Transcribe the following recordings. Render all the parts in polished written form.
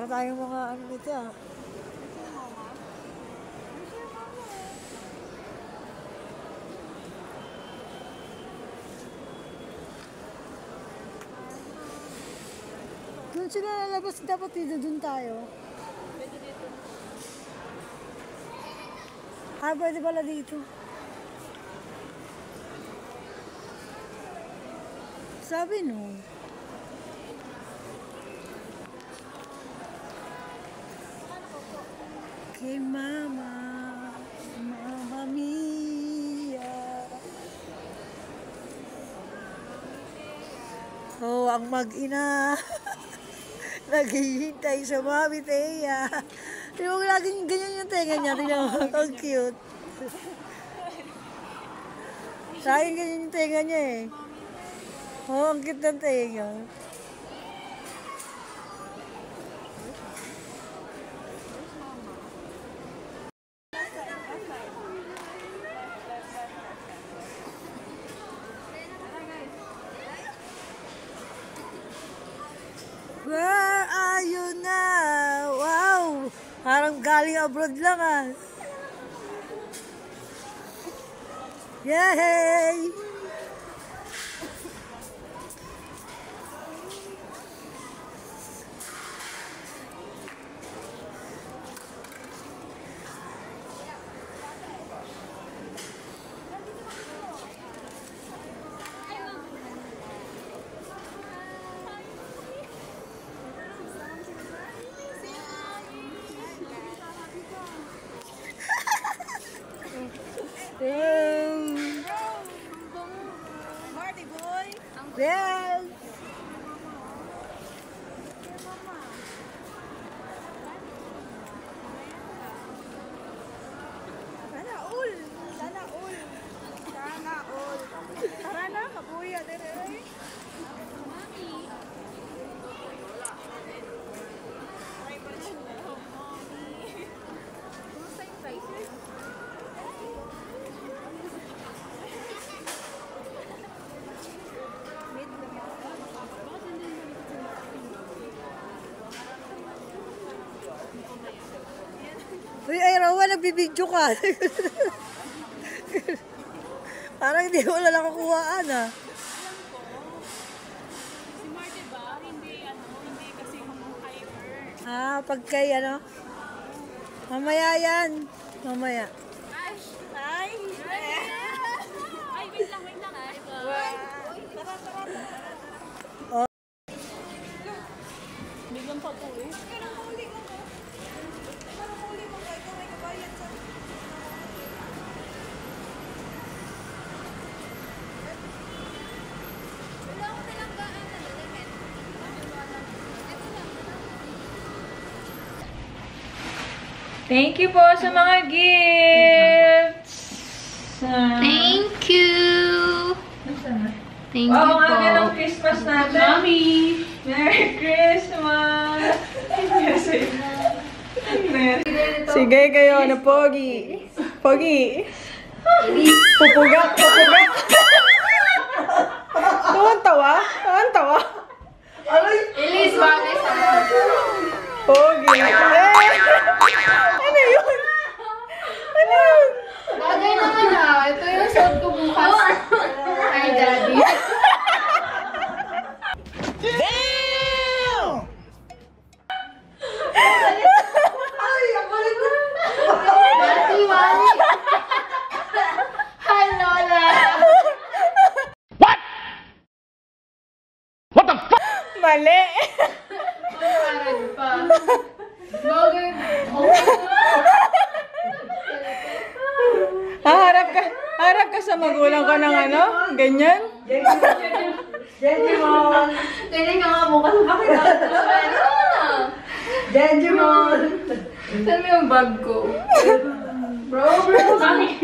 tayong mga ano dito ah. Doon sila lalabas, dapat dito, doon tayo. Pwede dito. Ah, pwede pala dito. Sabi no. Kay Mama, Mama Mia. Oh, ang mag-ina. Naghihintay sa Mami Thea. Tignan mo laging ganyan yung tenga niya. Tignan mo, ang cute. Laging ganyan yung tenga niya eh. Oh, ang cute ng tenga. Where are you now? Wow! Parang galing abroad lang ah. Yay! Marty boy! Yes! Sana all! Sana all! Sana all! Tara na, kabuya dire. Uy, ay Rawa, nagbibidyo ka. Parang hindi wala nakakuhaan ah. Si Marty ba? Hindi kasi hyper. Ah, pag kay ano? Mamaya yan. Mamaya. Ay! Ay, wait lang ay. Tara, tara. Oh. Biglang pa po eh. Thank you po sa mga gifts. Thank you. Thank you Wow, ang po. ganda ng Christmas natin. Mami! Merry Christmas! Sige kayo na pogi. Pogi. Pupugat, pupugat. Tuwan tawa? Tuwan tawa? Elise, bagay sa Pogi. Ano yun? Ano yun? bagay naman ah. Ito yung suot ko bukas. Ay, daddy. Damn! Daddy, wali. Hi, Lola. Mali! Parang pa. Bagay. Harap ka sa magulang ko ng ano? Ganyan? Jejimon! Ganyan ka nga bukas. Bakit Jejimon! saan mo yung bag ko? Bro, mami.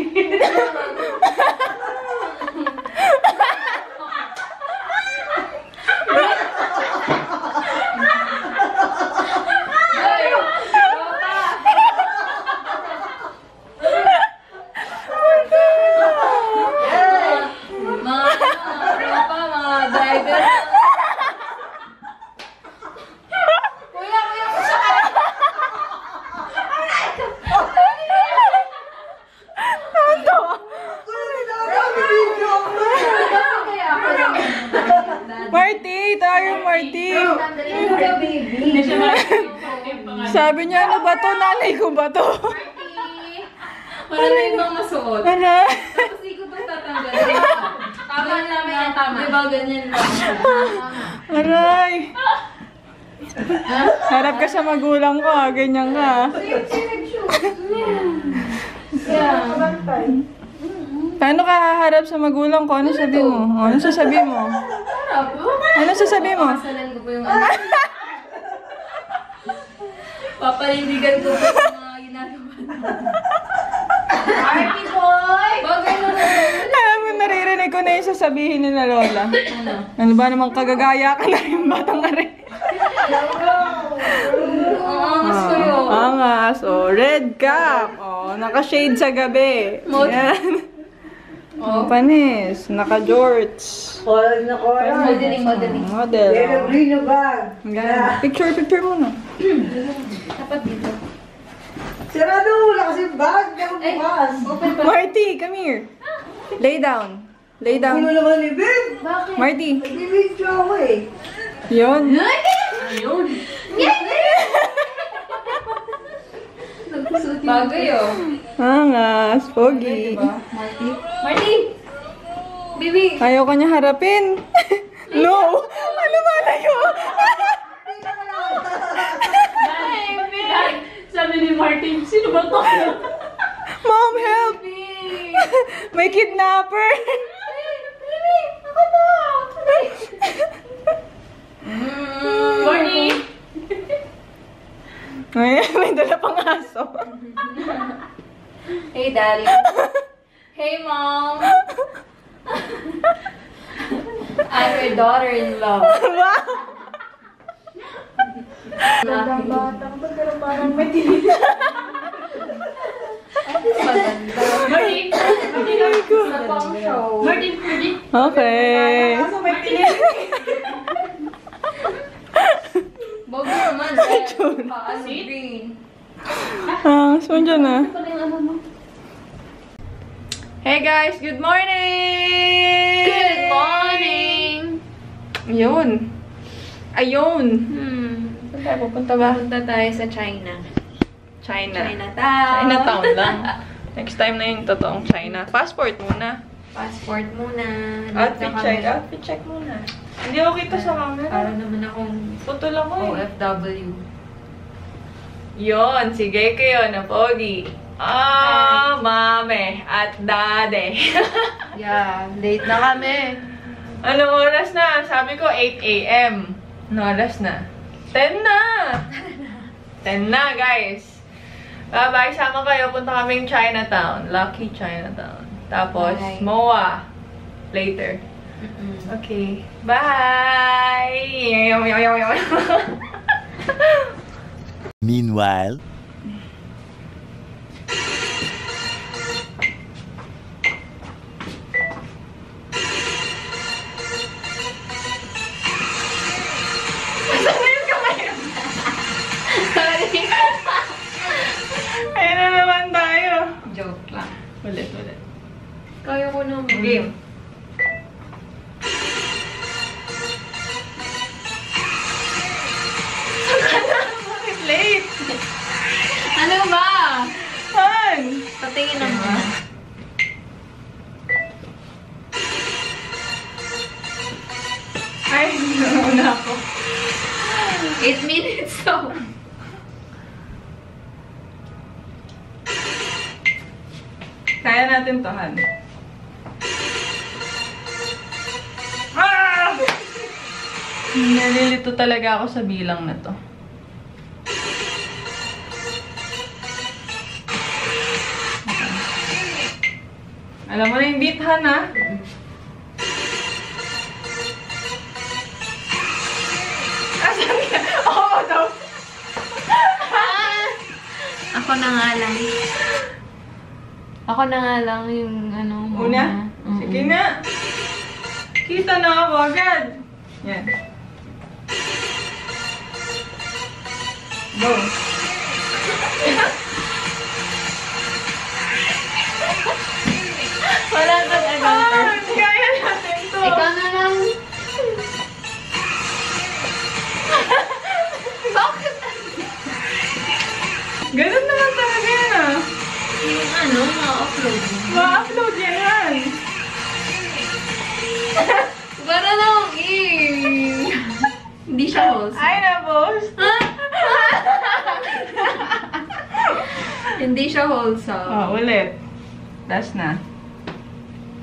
Driver. Kuya, kuya, Marty! Tayo, Marty! Hindi siya makikita. Sabi niya, ano ba to? Nanay ko ba to? Wala na ibang masuot. Ano? Tapos ikot ang tatanggalin. Tama namin yan, tama. Diba ganyan lang? Aray! Harap ka sa magulang ko, ganyan ka. Paano ka haharap sa magulang ko? Ano sabi mo? Ano sasabi mo? Ano sasabi mo? Pasalan ko po yung ano. Papalindigan ko po yung mga ginagawa. Party boy! Bagay mo na. Alam mo, naririnig ko na yung sasabihin ni na Lola. Ano ba namang kagagaya ka na rin batang ka rin? Angas ko yun. Angas. Oh, red cap. Oh, naka-shade sa gabi. Yan. Oh, panis. Naka-jorts. Modeling. Model. Yan. Picture muna. Dapat dito. Sarado, wala kasi bag. Bukas. Open pa. Marty, come here. Lay down. Lay down. Ano naman ni Ben? Bakit? Marty. Nagbibidyo ako eh. Yun. Ayun. Bagay oh. Angas. Pogi. Marty! Baby! Ayaw ka niya harapin. No. Ano ba na yun? Sabi ni Martin, sino ba to? Mom, help! May kidnapper! Ako to! Morning! May dala pang aso. Hey, Daddy. Hey, Mom. I'm your daughter-in-law. Wow! Martin! Martin! Okay. Bobo naman. Paano green? So dyan na. Hey guys, good morning! Good morning! Ayun. Ayun. Saan tayo pupunta ba? Punta tayo sa China. China. Chinatown. Chinatown lang. Next time na yung totoong China. Passport muna. Passport muna. Outfit check. Outfit check muna. Hindi ako kita sa camera. Para naman akong Putol ako eh. OFW. Yun, sige kayo na pogi. Ah, mame at dade. Yeah, late na kami. Anong oras na? Sabi ko 8 a.m. Anong oras na? 10 na! 10 na, guys. Bye-bye. Sama kayo. Punta kaming Chinatown. Lucky Chinatown. Tapos, Bye. MOA. Later. Okay. Bye! Meanwhile, Ayan na naman tayo. Joke lang. Ulit. Kaya ko naman. Game. Bakit late? Ano ba? Han! Patingin naman. Ay, nauna ako. 8 minutes so. Kaya natin to, Han. Ah! Nalilito talaga ako sa bilang na to. Alam mo na yung beat, Han, ha? Asan ka? Oo, daw. Ako na nga lang. Ako na nga lang yung ano mo. Una? Sige na. Kita na ako agad. Yan. Go. Wala kang Ah, kaya natin to. Ikaw na lang. Para lang Hindi siya wholesome. Ay, na-post! Hindi siya wholesome. Oh, ulit. Last na.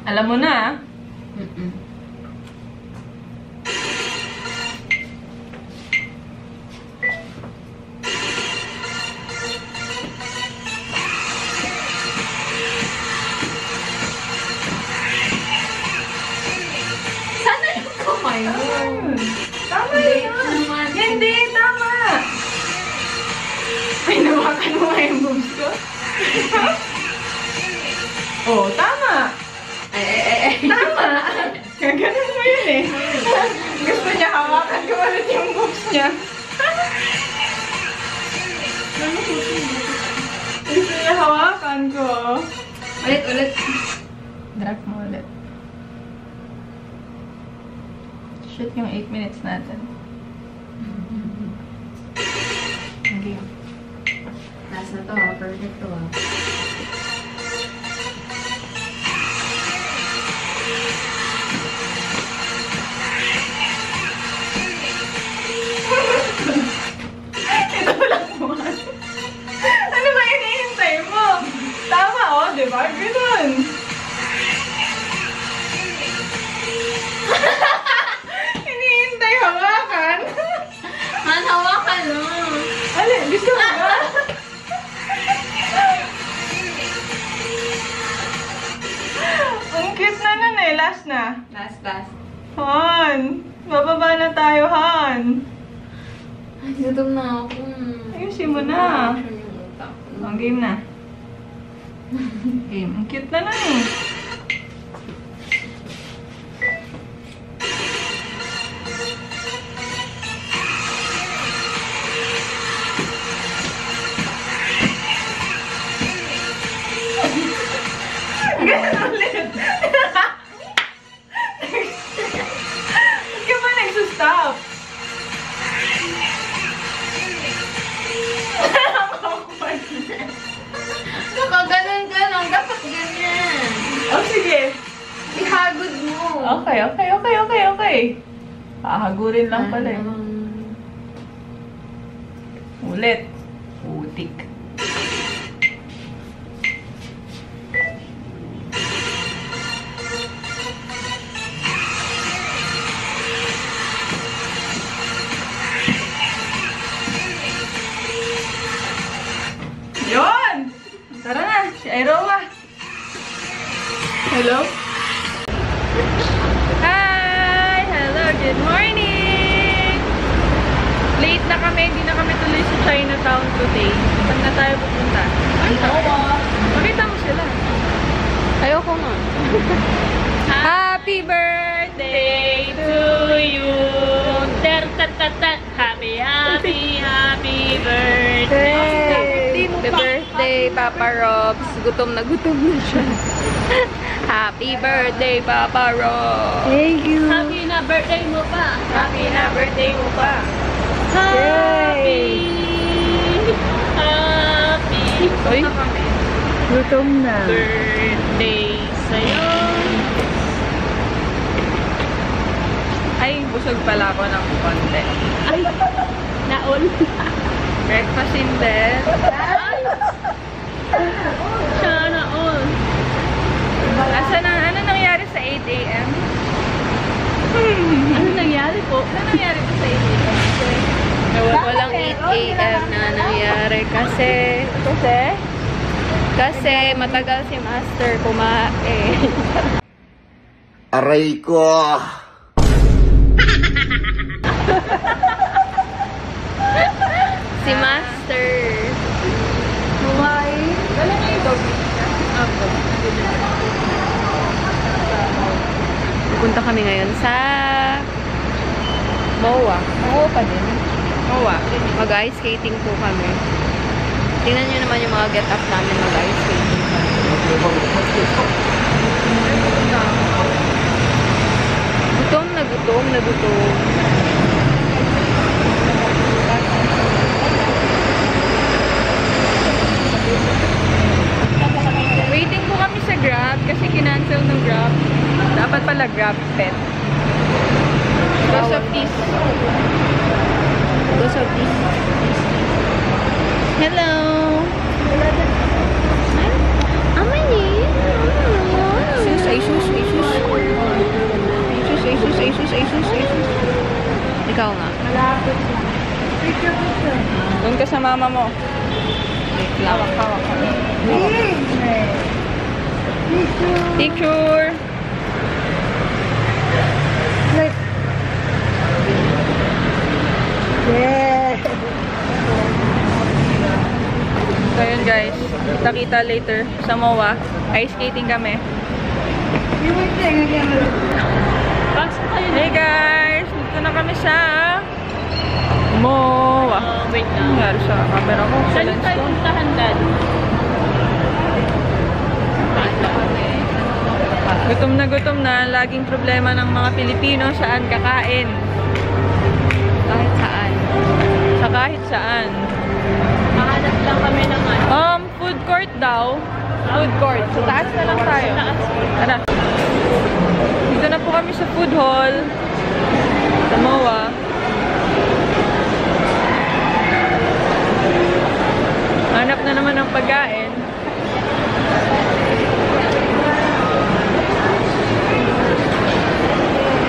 Alam mo na, Sana yung kamay mo. Tama yun. Hindi, tama. Ay, nawakan mo nga yung boobs ko. Oh, tama. Tama. Ganun mo yun eh. Gusto niya hawakan ko ulit yung boobs niya. Gusto niya hawakan ko. Ulit. Drag mo ulit. Shit yung 8 minutes natin. Okay. Last na to ha. Perfect to ha. Ito lang mo. Ano ba hinihintay mo? Tama oh, di ba? Ganun. Hinihintay hawakan. Hawakan mo. Ano? Gusto mo ba? Ang cute na nun eh. Last na. Last. Han. Bababa na tayo, Han. Ay, gutom na ako. Ayusin mo na. Action yung utak ko. Ang game na. Game. Ang cute na nun eh. Ganun ulit. Ba't ka ba nagsusstop? Saka ganun ka lang. Dapat ganyan. Oh, sige. Ihagod mo. Okay. Pahagurin lang pala eh. Ulit. Putik. Yun! Tara na, si Aroa. Hello? Hi! Hello, good morning! Late na kami, hindi na kami tuloy sa Chinatown today. Saan na tayo pupunta? Pakita mo sila. Ayoko nga. Happy birthday to you! Happy birthday! Happy birthday, Papa Robs. Gutom na siya. Happy birthday, Papa Robs. Thank you. Happy na birthday mo pa. Happy na birthday mo pa! Happy. Uy, na kami. Gutom na. Birthday sa'yo! Ay, busog pala ako ng konti. Naon. Breakfast in bed. Sana all. Ano nangyari sa 8 a.m.? Ano nangyari po? Ano nangyari sa 8 a.m.? Walang 8 a.m. na nangyari kasi matagal si Master kumain. Aray ko! Si Master. Kumain. Dala na yung dog niya. Ako. Pupunta kami ngayon sa MOA. Oo pa din. Oo. Mag-ice skating po kami. Tingnan nyo naman yung mga get-up namin mag-ice skating kami. Gutom na gutom. Waiting po kami sa Grab kasi kinancel ng Grab. Dapat pala pala Grab Pet. Because of this. Because of this. Hello! Amani! Asus, Asus, Asus. Asus, Asus, Asus, Asus. Ikaw nga. Malapit na. Picture. Doon ka sa mama mo. Hawak. Picture! Like. Yeah. So yun guys, kita later sa MOA. Ice skating kami. Hey guys! Dito na kami sa MOA. Wait na. Nangyari sa camera ko. Sa Saan lens tayo ko. puntahan, Dad? Gutom na. Laging problema ng mga Pilipino saan kakain. Kahit saan. Sa kahit saan. Mahanap lang kami ng Food court daw. Food court. Sa taas na lang tayo. Tara. Dito na po kami sa food hall. Sa MOA. Hanap na naman ng pagkain.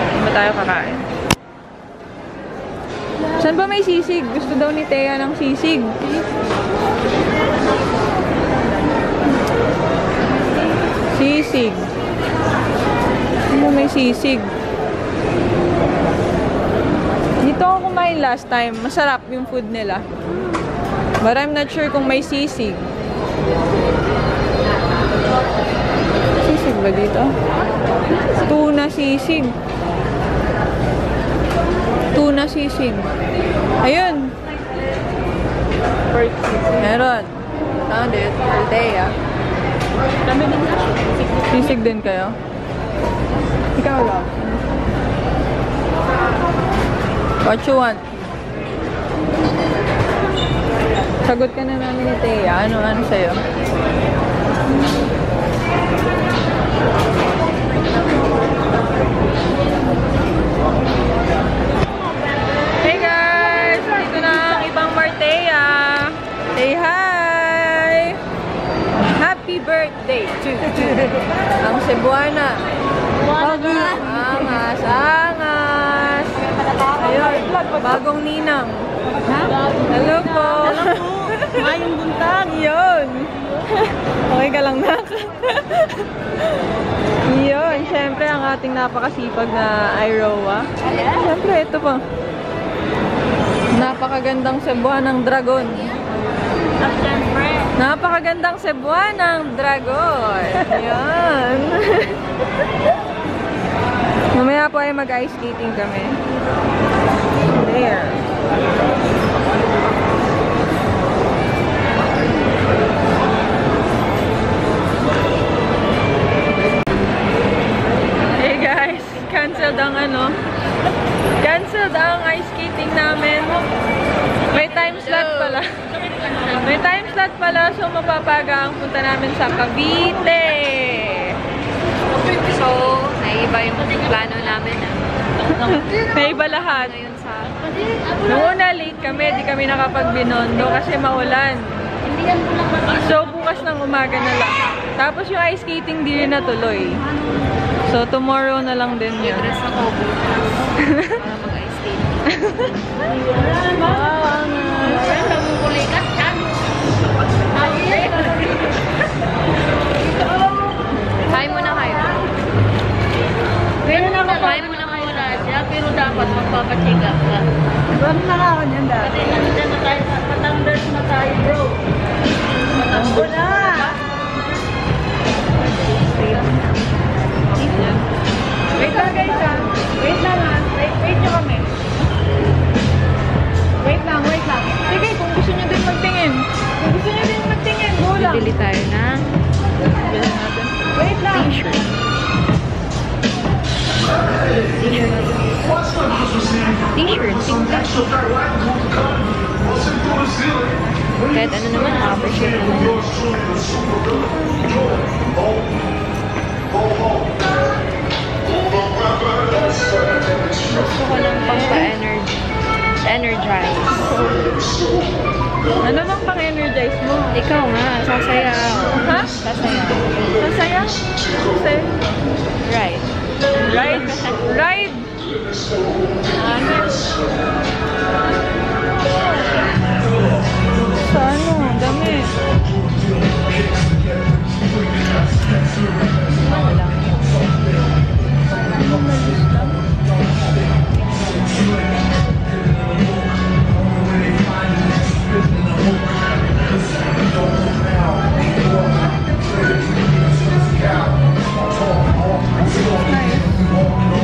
Saan ba tayo kakain? Saan ba may sisig? Gusto daw ni Thea ng sisig. Sisig. Saan ba may sisig? Dito ako kumain last time. Masarap yung food nila. But I'm not sure kung may sisig. Sisig ba dito? Tuna sisig. Tuna sisig. Ayun. Meron. Found it. Althea. Sisig din kayo? Ikaw lang. What you want? Sagot ka na namin ni Thea. Ano sa'yo? Hey guys! Dito na ang ibang Martea. Say hi! Happy birthday to ang Cebuana. Angas, angas. Ayun, bagong ninang. Hello po. Mayong buntag. Yun. Okay ka lang, Nak? Yun. Siyempre, ang ating napakasipag na Iroa. Siyempre, ito pa. Napakagandang Cebuanang dragon. Napakagandang Cebuanang dragon. Yan. Mamaya po ay mag-ice skating kami. There. Hey guys, canceled ang canceled ang ice skating namin. May time slot pala. May time slot pala, so mapapaga ang punta namin sa Cavite. So, naiba yung plano namin. Naiba lahat. Ngayon sa... Noong una late kami, di kami nakapag-Binondo kasi maulan. So, bukas ng umaga na lang. Tapos yung ice skating di rin natuloy. So, tomorrow na lang din yun. Dress ako bukas para mag-ice skating. Kain mo na kayo. Kain mo na muna siya, pero dapat magpapacheck up ka. Ba't na ako niyan dati? Kasi nandiyan na tayo, patanders na tayo, bro. Ako na! Wait lang guys ha. Wait lang ha. Wait nyo kami. Wait lang. Sige, kung gusto nyo din magtingin. Kung gusto nyo din magtingin, go lang. Bibili tayo ng Bili natin. Wait lang. t-shirt. Kahit ano naman, appreciate naman. Drive. Ano bang pang-energize mo? Ikaw nga, sasayaw. Ha? Sasayaw. Sasaya? Say. Right. Ride. Ride. Ano? Sa ano? Dami.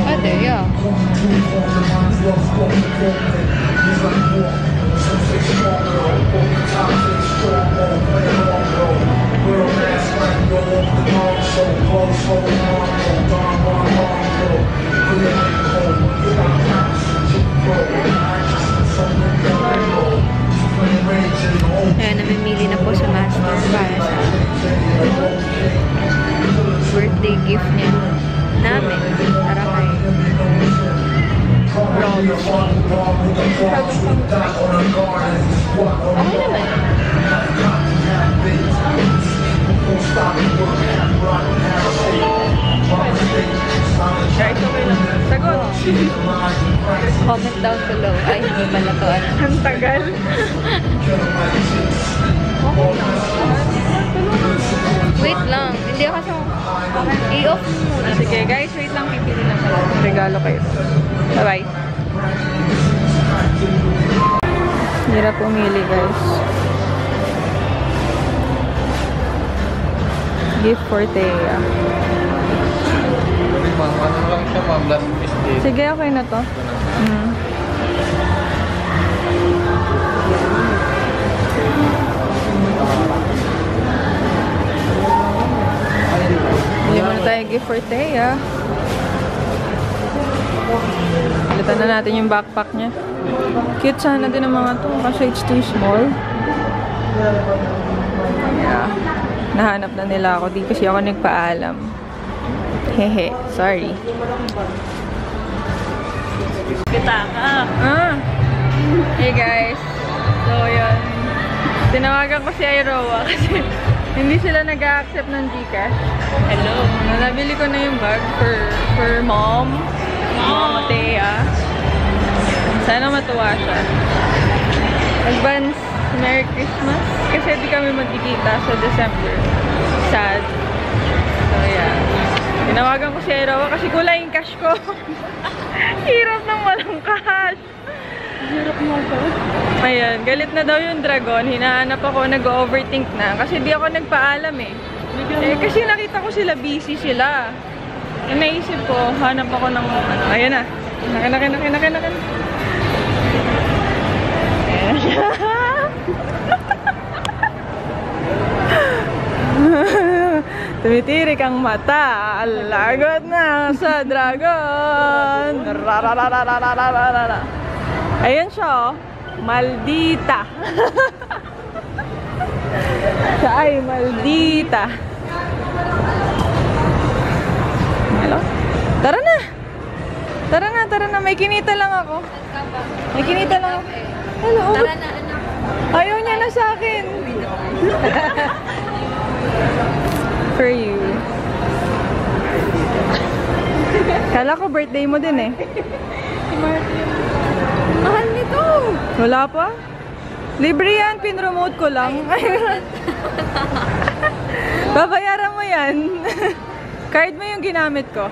Oh, there you go. Ayan, namimili na po si Master para sa birthday gift niya namin para kay Rob. Okay naman. Guys, okay lang. Sagot. Comment down below. Ay, hindi pala to. Ano? Ang tagal. Wait lang. Hindi ako sa... I-off mo muna. Sige guys, wait lang. Pipili lang pala. Regalo kayo. Bye-bye. Hirap pumili guys. Gift for Thea. Ma'am, ano lang siya ma'am, last mistake. Sige, okay na to. Bili muna tayo gift for Thea. Palitan na natin yung backpack niya. Cute sana din ang mga to kasi it's too small. Yeah. Nahanap na nila ako. Di kasi ako nagpaalam. Hehe. Sorry. Kita ka. Hey guys. So, yun. Tinawagan ko si Iroa kasi hindi sila nag-a-accept ng Gcash. Hello. Nabili ko na yung bag for mom. Mama Thea. Sana matuwa siya. Advance Merry Christmas. Kasi di kami magkikita sa December. Sad. So, yeah. Tinawagan ko si Iroa kasi kulang yung cash ko. Hirap ng walang cash. Hirap mo ako. Ayan, galit na daw yung dragon. Hinahanap ako, nag-overthink na. Kasi di ako nagpaalam eh. Kasi nakita ko sila, busy sila. E naisip ko, hanap ako ng ano. Ayan na. Ayan. Tumitirik ang mata. Lagot na sa dragon. Ayan siya, oh. Maldita. Siya ay maldita. Hello? Tara na. Tara na. May kinita lang ako. Hello. Tara na, anak. Ayaw niya na sa akin. For you. Kala ko birthday mo din eh. Mahal nito. Wala pa? Libre yan, pinremote ko lang. Babayaran mo yan. Card mo yung ginamit ko.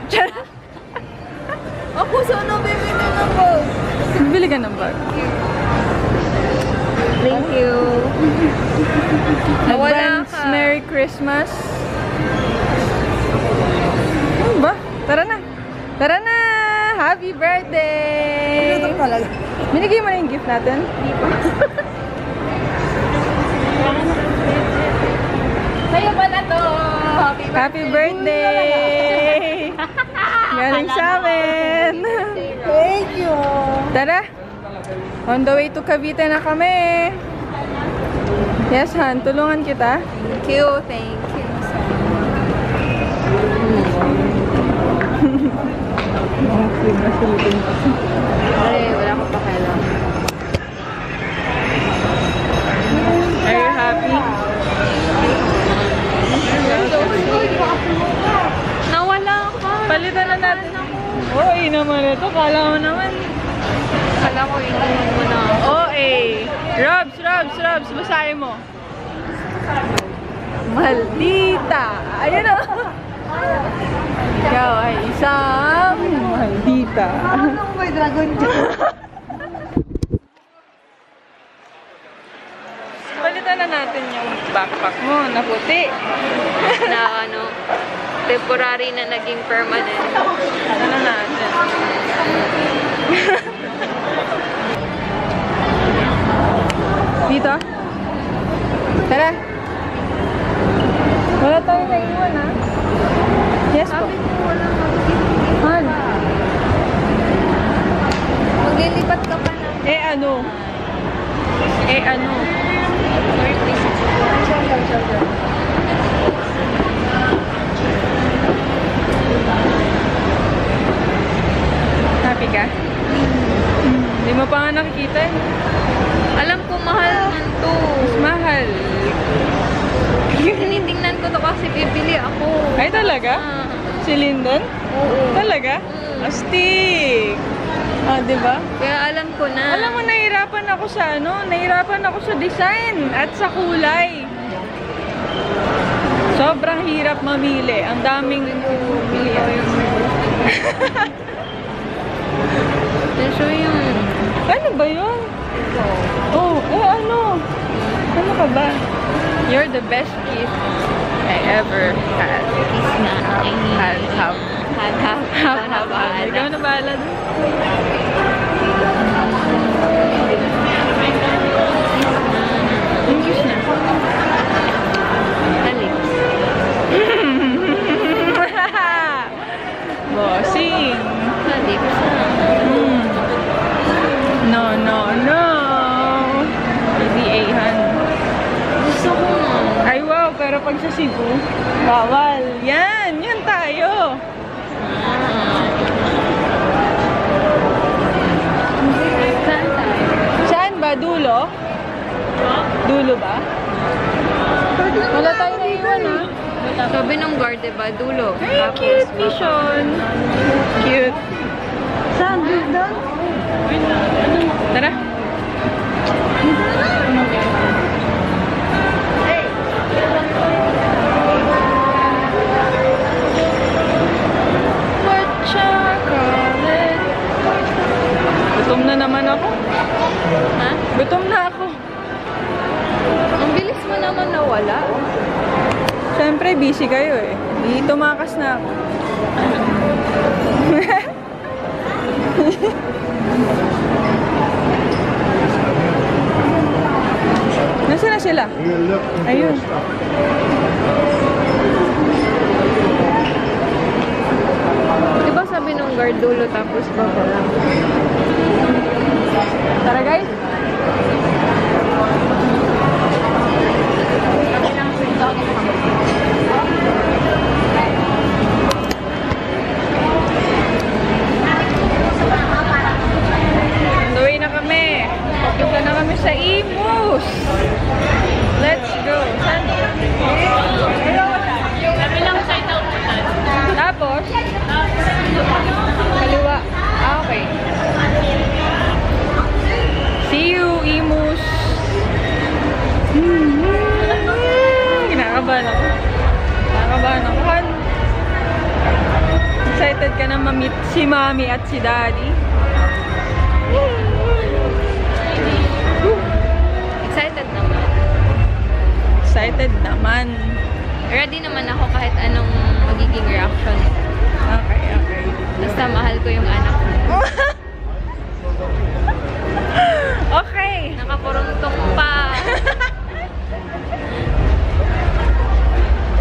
Ako, sana bibili ng bag. Bili ka ng bag. Thank you. Nawala Advance ka. Merry Christmas. Ano ba? Tara na! Happy birthday! Ito talaga. Binigay mo na yung gift natin? Hindi pa. Sa'yo pa na to. Happy birthday! Galing sa amin! Thank you. Tara! On the way to Cavite na kami! Yes, Han. Tulungan kita. Thank you so much. Ay, wala akong pakialam. naman ito. Kala mo naman. Kala ko inuman mo na. OA. Robs. Basahin mo. Maldita. Ayun o. Ikaw ay isang maldita. Ano may dragon dyan? Palitan na natin yung backpack mo na puti. Na temporary na naging permanent. Ano na natin? Dito? Tara. Wala tayo naiwan, ha? Yes po. Han? Maglilipat ka pa na. ano? Happy ka? Hindi mo pa nga nakikita eh. Alam ko, mahal man to. Mas mahal. Tinitingnan ko to kasi bibili ako. Ay, talaga? Si Lyndon? Oo. Talaga? Astig! Ah, diba? Kaya alam ko na. Alam mo, nahirapan ako sa nahirapan ako sa design at sa kulay. Sobrang hirap mamili. Ang daming pilihan. So yun. Ano ba yun? Oh, ano? Ano ka ba? You're the best gift I ever had. Kiss na. I mean, Have. Ikaw na bahala dun. Yung kiss na. Alex. Bossing. Alex. No. PDA-han. Gusto ko nga. Ay, wow. Pero pag sa Cebu, bawal. Yan tayo. Saan ba? Dulo? Dulo ba? Wala tayo naiwan, ha? Sabi ng guard, diba? Dulo. Ay, cute mission. Cute. Saan? Doon? Tara. What chocolate? Gutom na naman ako. Ha? Gutom na ako. Ang bilis mo naman nawala. Siyempre, busy kayo eh. Di tumakas na ako. Nasaan na sila? Ayun. Diba sabi ng guard dulo tapos baba lang? Tara guys. Underway na kami. Papunta na kami sa Imus. Let's go. Saan? Tapos? Kaliwa. Ah, okay. See you, Imus. Kinakabahan ako. Excited ka na ma-meet si Mami at si Daddy? Excited naman. Excited naman. Ready naman ako kahit anong magiging reaction. Okay. Basta mahal ko yung anak ko. Okay. Nakapuruntong pa.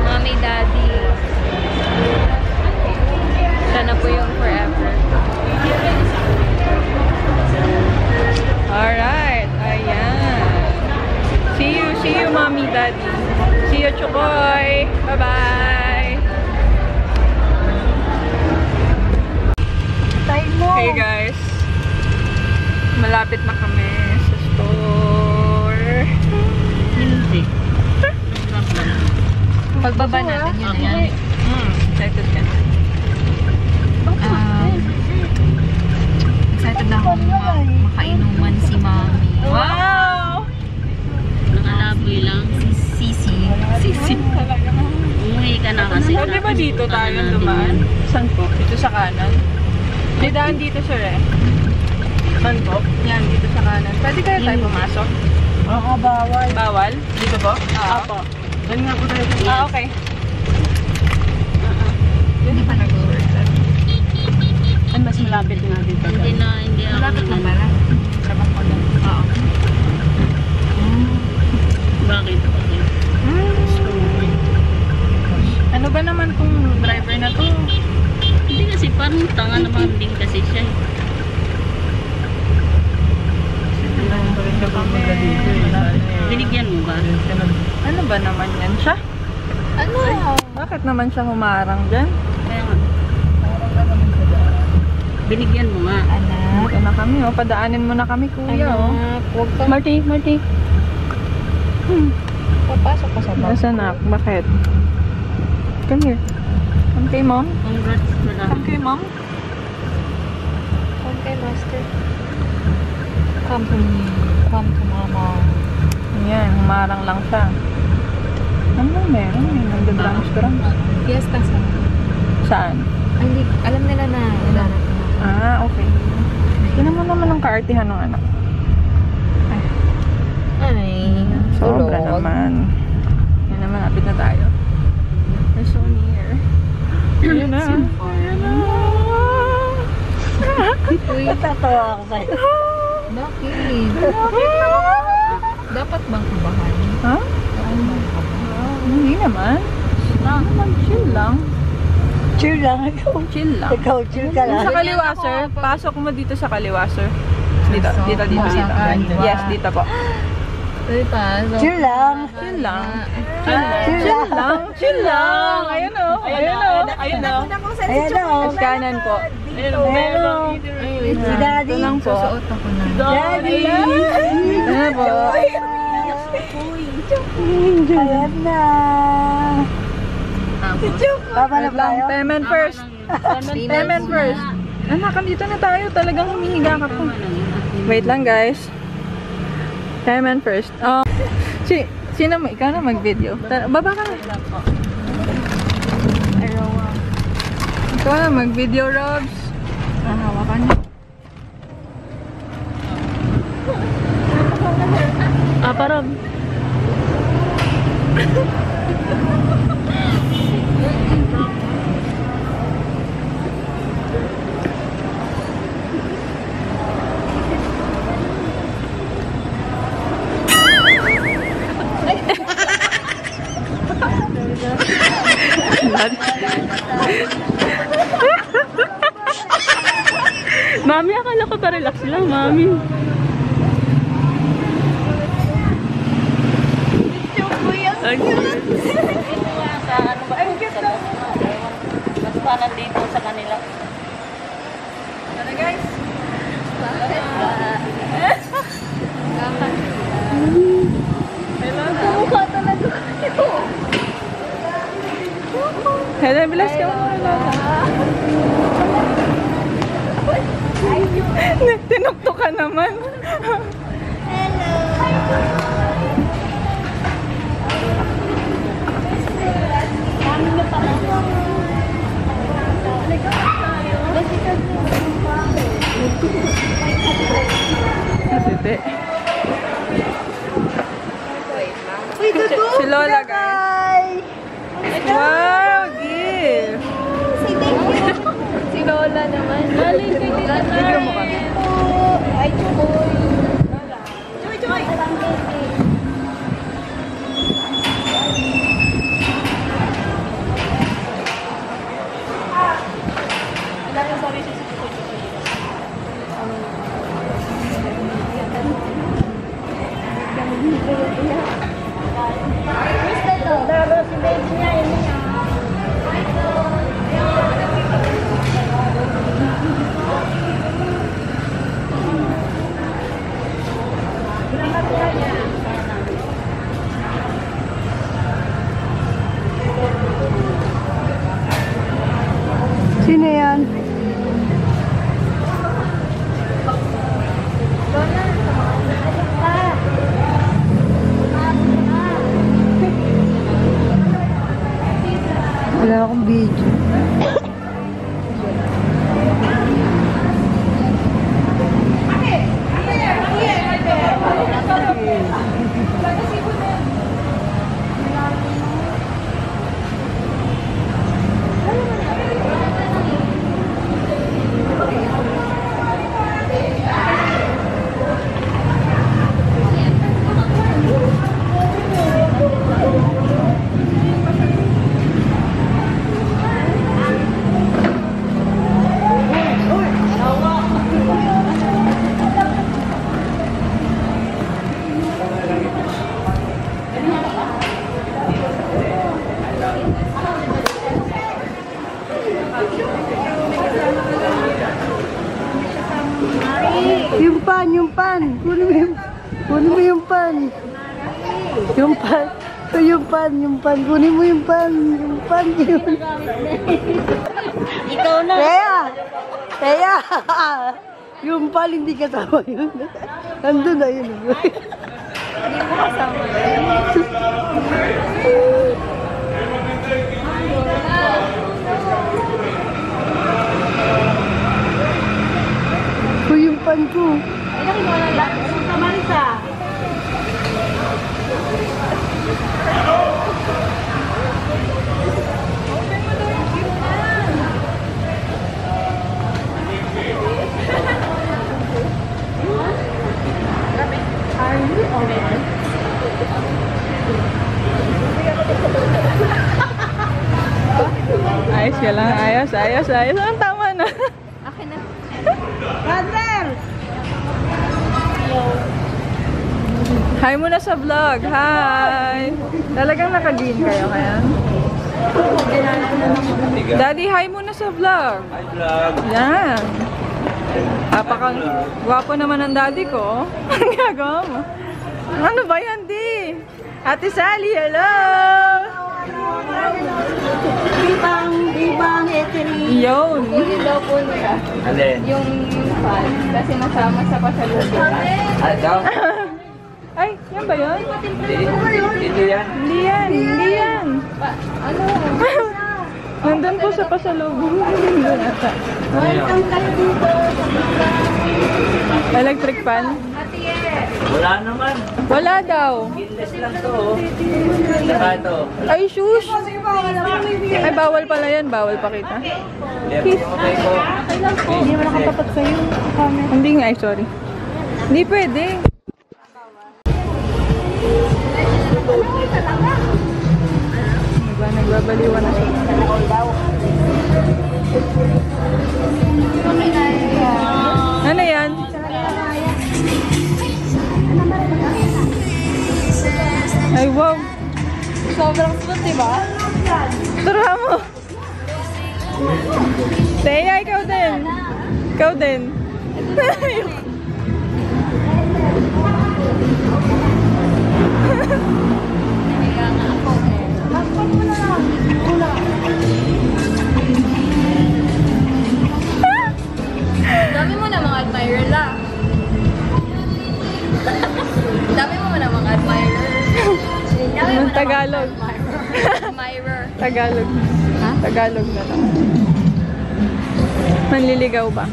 Mami, Daddy. Sana po yung forever. Alright. Ayan. See you, Mommy, Daddy. See you, Chokoy. Bye-bye. Hey guys. Malapit na kami sa store. Pagbaba natin yun yan. Excited ka na. Maganda kung makainuman si Mami. Wow! Nakalaboy lang. Sisi. Umuwi ka na kasi. So, di ba dito tayo dumaan? Saan po? Dito sa kanan? May daan dito, sir eh. Saan po? Yan, dito sa kanan. Pwede kaya tayo pumasok? Oo, bawal. Bawal? Dito po? Opo. Doon nga po tayo. Okay. Hindi pa nag-work. Ano mas malapit nga dito? Hindi ako. Malapit na pala. Trabaho ko lang. Oo. Bakit? Ano ba naman kung driver na to? Hindi kasi parang tanga naman din kasi siya. Binigyan mo ba? Ano ba naman yan siya? Ano? Bakit naman siya humarang dyan? Kaya nga. Binigyan mo nga. Anak. Dito na kami, oh. Padaanin mo na kami, kuya, oh. Anak. Huwag ka. Marty. Papasok ko sa bag. Nasa anak? Bakit? Come here. Come kay mom. Congrats ko lang. Come kay mom. Come kay master. Come to me. Come to mama. Ayan, humarang lang siya. Ano bang meron? May nagda-drums. Fiesta sa. Saan? Hindi, alam nila na ilanap mo. Ah, okay. Tignan mo naman ang kaartihan ng anak. Ay, Sobra naman. Yan naman, lapit na tayo. We're so near. Ayan na. Ayan na. Uy, Tatawa ako sa'yo. bakit? Dapat bang kabahan? Ha? Dapat bang kabahan? Hindi naman. Chill lang. Chill lang ikaw. Chill lang. Ikaw, chill ka Yung lang. sa kaliwa, sir. Pasok mo dito sa kaliwa, sir. Dito. Yes, dito po. Chill lang. Chill lang. Chill Chill lang. Ayun o. Ayun o. Ayun o. Ayan na, oh. Kanan po. Ayan, oh. Si Daddy. Ito lang po. Susuot ako na. Daddy. Ano po? Ayan na. Papalag Wait lang. tayo. Payment first. Payment first. Anak, dito na tayo. Talagang humihiga ka po. Wait lang, guys. Payment first. Sino mo? Ikaw na mag-video. Baba ka na. Ikaw na mag-video, Robs. Hawakan niyo. Parang. Mami, akala ko pa relax lang, Mami. Ay, sa ano ba? Ay, mas panan dito sa kanila. Ano, guys? Hello, bilas ka muna. Tinukto ka naman. Tete. Si Lola, guys. Wow, gift. Si Lola naman. Video mo kami. Ay, chuboy. Gracias. Yung pan, yung pan. Kunin mo yung pan. Yung pan. So, yung pan. Kunin mo yung pan. Yung pan yun. Ikaw na. Teya. Yung pan, hindi kasama yun. Nandun na yun. Hindi mo kasama yun. Yung pan ko. Ayos ka lang. Ayos. Ang tama na. Akin na. Father! Hi muna sa vlog. Hi! Talagang naka-green kayo kaya? Daddy, hi muna sa vlog. Hi, vlog. Yan. Apakang gwapo naman ang daddy ko. Ang gagawa mo? Ano ba yan, di? Ate Sally, hello! Bibang, Eteri. Yun. Kunin daw po nila. Alin? Yung fan. Kasi masama sa pasalubong. Ikaw? Ay, yan ba yun? Dito yan. Hindi yan. Ano? Nandun po sa pasalubong. Nandun ata. Ano yun? Electric fan? Wala naman. Wala daw. Kinless lang to. Saka ito. Ay, shush! Ay, bawal pala yan. Bawal pakita. Okay po. Hindi mo nakatapat sa'yo. Hindi nga, ay, sorry. Hindi pwede. Diba, nagbabaliwan na siya. Ano yan? Ay, wow. Sobrang smooth, diba? Tara mo. Teya, ikaw din. Ikaw din. Dami mo na mga admirer lang. Dami mo na mga admirer. Anong Tagalog? Admirer. Tagalog. Ha? Tagalog na lang. Manliligaw ba?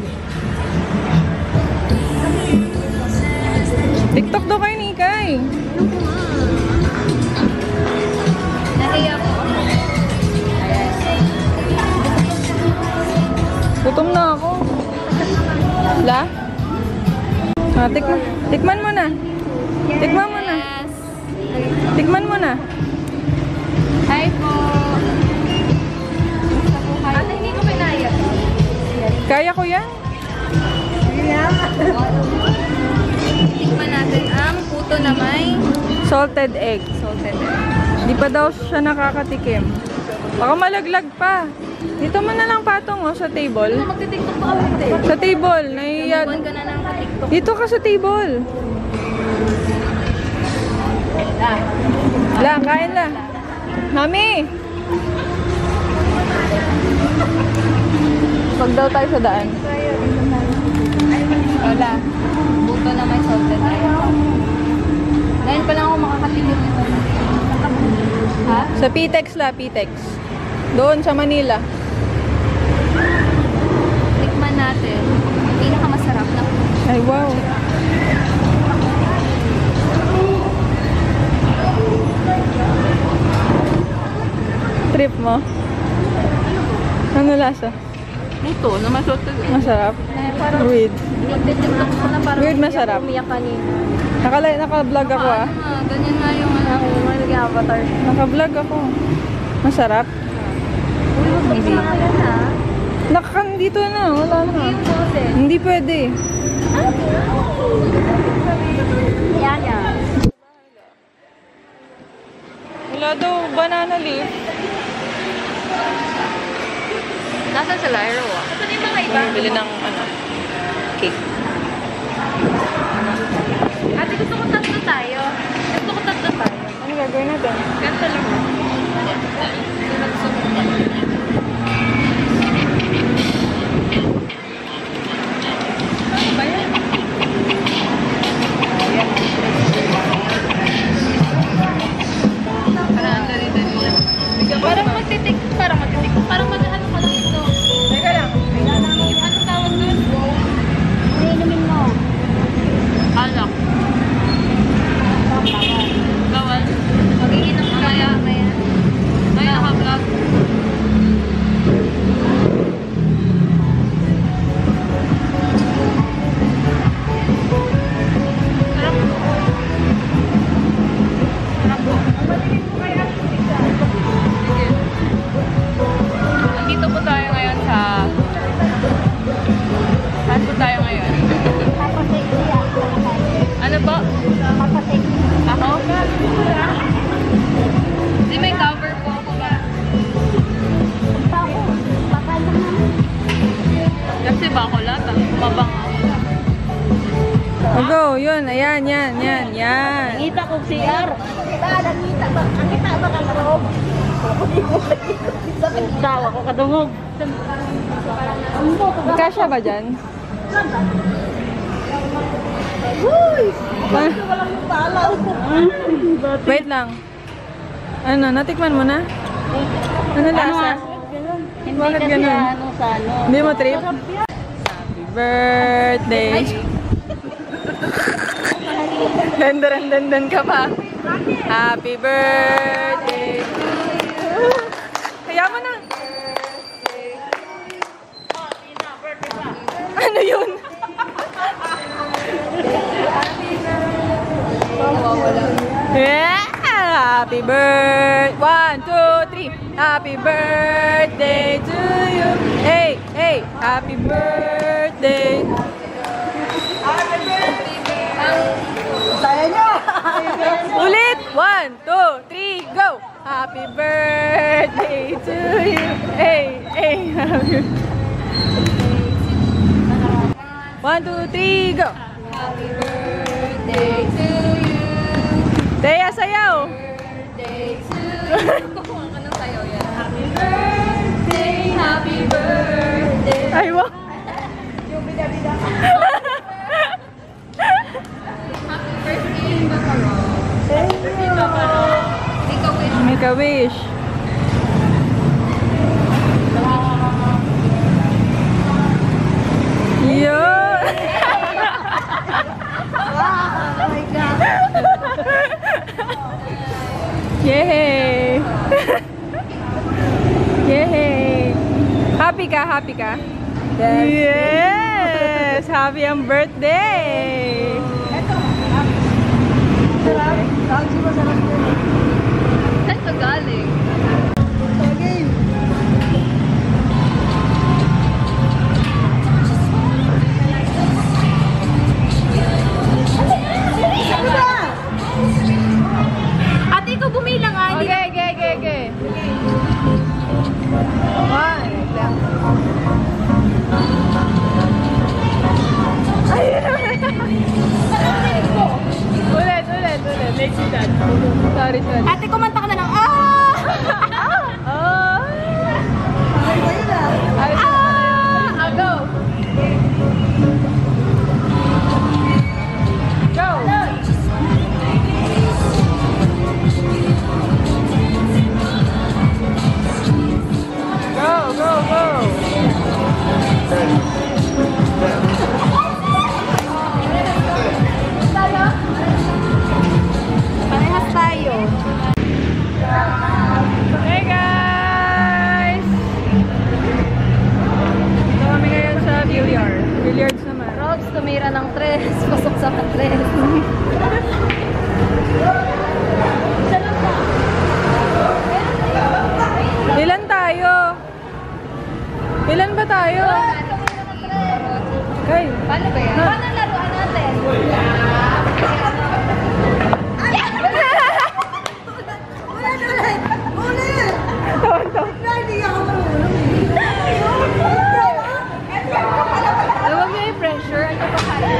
TikTok daw kayo ni Ikay. Nahiya ko. Gutom na ako. La? Ah, tikman mo na. Tikman mo na. Yes. Tikman mo na. Hi po. Ate, hindi ko pinaya. Kaya ko yan. Tikman natin ang puto na may Salted egg. salted egg. Di pa daw siya nakakatikim. Baka malaglag pa. Dito mo na lang patong oh, sa table. Magti-tiktok pa kami din. Sa table. Naiya. Buwan ka na ng katiktok. Dito ka sa table. La, kain la. Mami! Pag daw tayo sa daan. Wala. Puto na may salted egg. Ngayon pa lang ako makakatigil nito. Ha? Sa Pitex la, Pitex. Doon sa Manila. Tikman natin. Ang pinakamasarap na puto. Ay, wow. Trip mo? Ano lasa? Puto na may salted egg. Masarap? Weird. Nagtitiktok ko na parang Weird, masarap. umiyak kanina. Naka-vlog ako ah. Ganyan nga yung ano, mag-avatar. Naka-vlog ako. Masarap? Hindi. Dito na. Wala na. Yung boses. Hindi pwede. Yan yan. Wala daw banana leaf. Nasaan sila? Hero ah. Nasaan yung mga iba? Bili ng ano, cake. gusto ko tatlo tayo. Ano gagawin natin? Ganito lang. Parang mag-ano ka lang ito. Teka lang. Anong tawag doon? Alak. Bawal. Mag-iinom ka kaya. Ay, naka-vlog. Sarap po. Sarap po. Sige. Nandito po tayo ngayon sa... Saan po tayo ngayon? Ano po? Ako? Hindi, may cover po ako ba? Kasi ba ako lahat? Mabang ako. Oh, go, yun. Ayan, yan. Nakita ko CR. Nakita ba? Nakita ba ka loob? Tawa ko kadungog. Kasya ba dyan? Uy! Ah, Walang yung palaw. wait lang. Ano, natikman mo na? Ano lasa? Hindi Bakit kasi ganun? ano sa ano. Hindi mo trip? Happy birthday! Dan ka pa. Happy birthday! Kaya mo na! Ano yun? Yeah! Happy birthday! 1, 2, 3! Happy birthday to you! Hey! Hey! Happy birthday! Saya niya! Ulit! 1, 2, 3, go! Happy birthday to you! Hey! Hey! Happy 1, 2, 3, go! Happy birthday to you. Teya, sayaw! Birthday to you. Anong sayo yan? Happy birthday. Ay, wow! Yung bida-bida. Happy birthday, Bakaro. Birthday, Bakaro. Ikaw wish. Make a wish. Yun! Oh my God! Yay! Yay! Happy ka? Happy ka? Yes! Happy ang birthday! Sarap. Lagi masarap yun. Saan ka galing? Again. Ano ba? Ate, ikaw bumilang ah. Okay. One. Ulit. Let's do that. Sorry. Ate, kumanta ka na lang. Ah! Oh! Ay, ba yun ah? Go! Go! Parehas tayo. Hey guys! Ito kami ngayon sa billiards naman. Robs, tumira ng tres. Pasok sa tres. Ilan tayo? Ilan ba tayo? Okay. Paano ba yan? Paano laruan natin? Ulit! Hindi ako marunong. Huwag mo yung pressure. Ito pa kaya.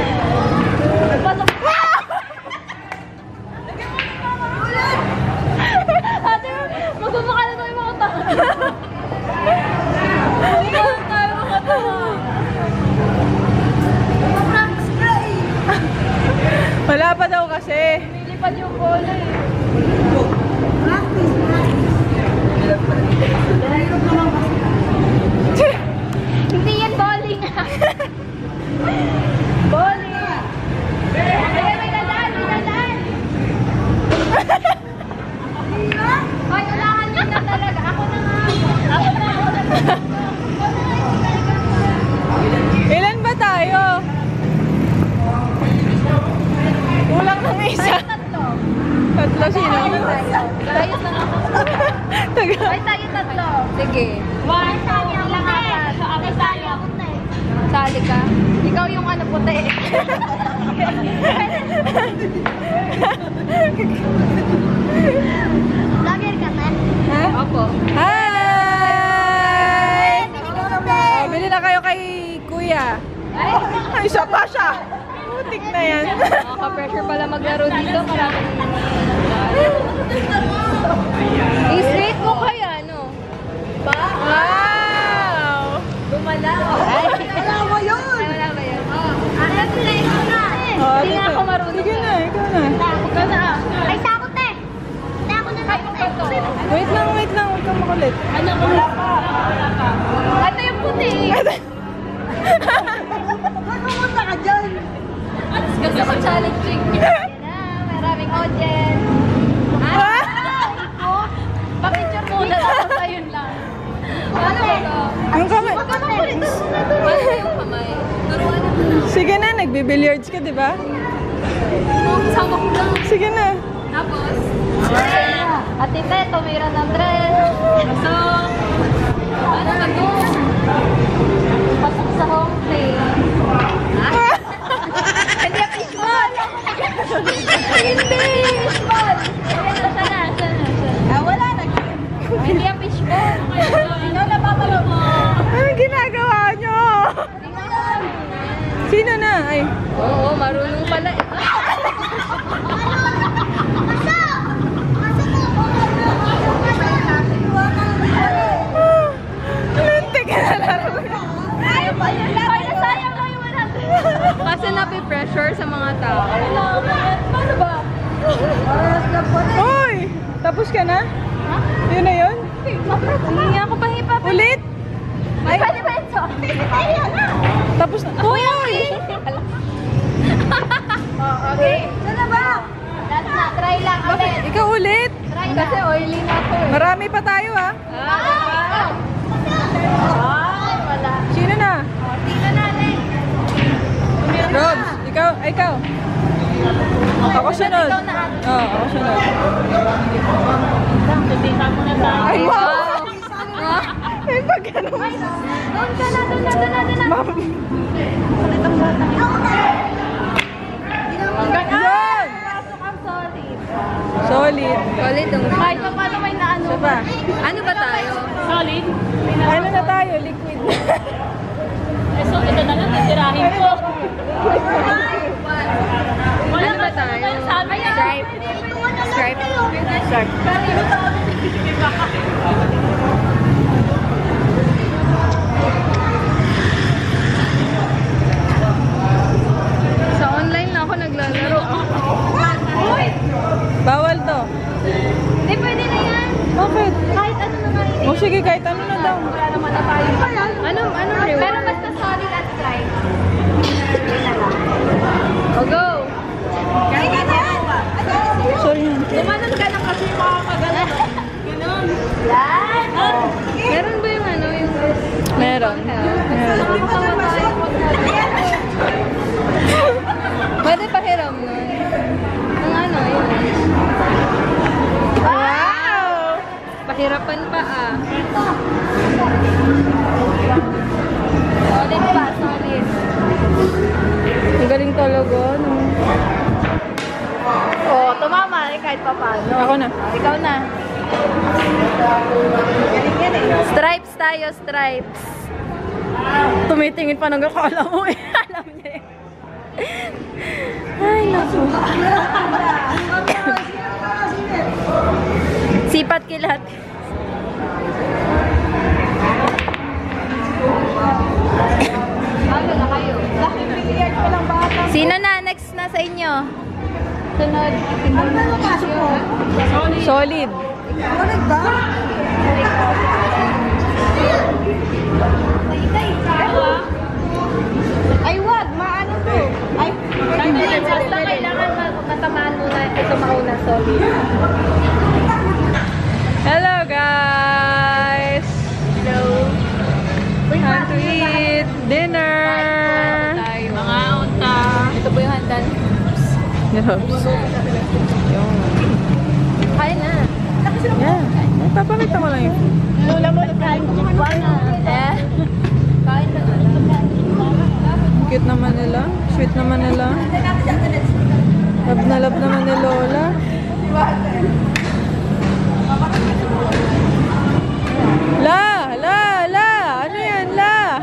Pasok. lumipad yung bola eh. Hindi yan bowling. Bowling. May dadaan, may dadaan. Ay, ulahan nyo na talaga. Ako na nga. Ako na. Ilan ba tayo? Kulang ng isa. Tatlo sino? Tayo na ako. Ay, tayo tatlo. Sige. One, two, ilang apat. Ako tayo. Sali ka? Ikaw yung ano puti. Vlogger ka man? Ha? Opo. Hi! Oh, bili na kayo kay Kuya. Ay, isa pa siya. Putik na yan. Nakaka-pressure pala maglaro dito. Maraming i-straight mo kaya, no? Wow! Bumalaw. Wala mo yun! Wala ba yun? Alam mo na ikaw na. Hindi nga ako marunong. Sige na, ikaw na. Ikaw na. Ay, sakot na eh. Sakot na sakot eh. Wait lang. Huwag kang makulit. Ano ko? Wala pa. Ito yung puti. Pumunta ka dyan. Gusto ko challenging. Yan na, maraming audience. Pa-picture muna tapos ayun lang. Ano ba ito? Yung kamay. Ano yung kamay? Turuan na lang. Sige na, nagbe-billiards ka, di ba? Kasama ko lang. Sige na. Tapos? At ite, tumira ng dress. Pasok. Ano ba ito? Pasok sa home play. Hindi ang fishball! Hindi! Fishball! Sana. Wala na. Hindi ang fishball. Ikaw na papalo mo. Anong ginagawa nyo? Sino na? Ay. Oo, marunong pala eh. Lintik na laro. Ayaw pa yun lang. Ay, nasayang mo yung 100. Kasi napipressure sa mga tao. Paano ba? Uy! Tapos ka na? Ha? Yun na yun? Hindi nga ako pahipap. Ulit? Ay, pwede ba ito? Ay, na. Tapos na. Uy! Okay. Ano ba? That's na. Try lang ulit. Ikaw ulit? Try lang. Kasi oily na ito eh. Marami pa tayo ha. Ay, wala. Sino na? Tingnan natin. Robs, ikaw. Ako sunod. Ikaw na ate. Oo, ako sunod. Tutita mo na tayo. Ay, wow! Ay, pag ano? Doon ka na. Ma'am. Yan! Pasok ang solid. Solid. Solid ang kahit pa paano may naano. Isa pa. Ano ba tayo? Solid? Ano na tayo? Liquid. So, ito na lang, titirahin ko. Ano ba tayo? Stripe. Stripe. Sa online na ako naglalaro. Bawal to. Hindi, pwede na yan. Bakit? Kahit ano na nga yun. O sige, kahit ano na daw. Wala naman na tayo. Anong reward? Pero basta solid at stripe. O, go! Kaya ka na! Sorry. Gumanon ka na kasi makakagalan. Ganon. Yan! Meron ba yung ano? Yung Meron. Pwede pahiram nun. Ang ano yun. Wow! Pahirapan pa ah. Solid pa, solid. Ang galing talaga. No? Oh, tumama eh kahit pa paano. Ako na. Ikaw na. Stripes tayo, stripes. Tumitingin pa ng akala mo eh. Alam niya eh. Ay, naku. Sipat kilat. Sino na? Next na sa inyo. Sunod, tingnan mo. Solid. Ulit ba? Ay, wag! Maano to? Ay, basta kailangan matamaan muna. Ito mauna, solid. Hello guys! Hello. Time to eat dinner! Mga unta. Ito po yung handan. Yes. Kain na. Yeah. Papamita ko lang yun. Lula mo, kain ko na. Kain na. Cute naman nila. Sweet naman nila. Love na love naman ni Lola. La! Ano yan, La?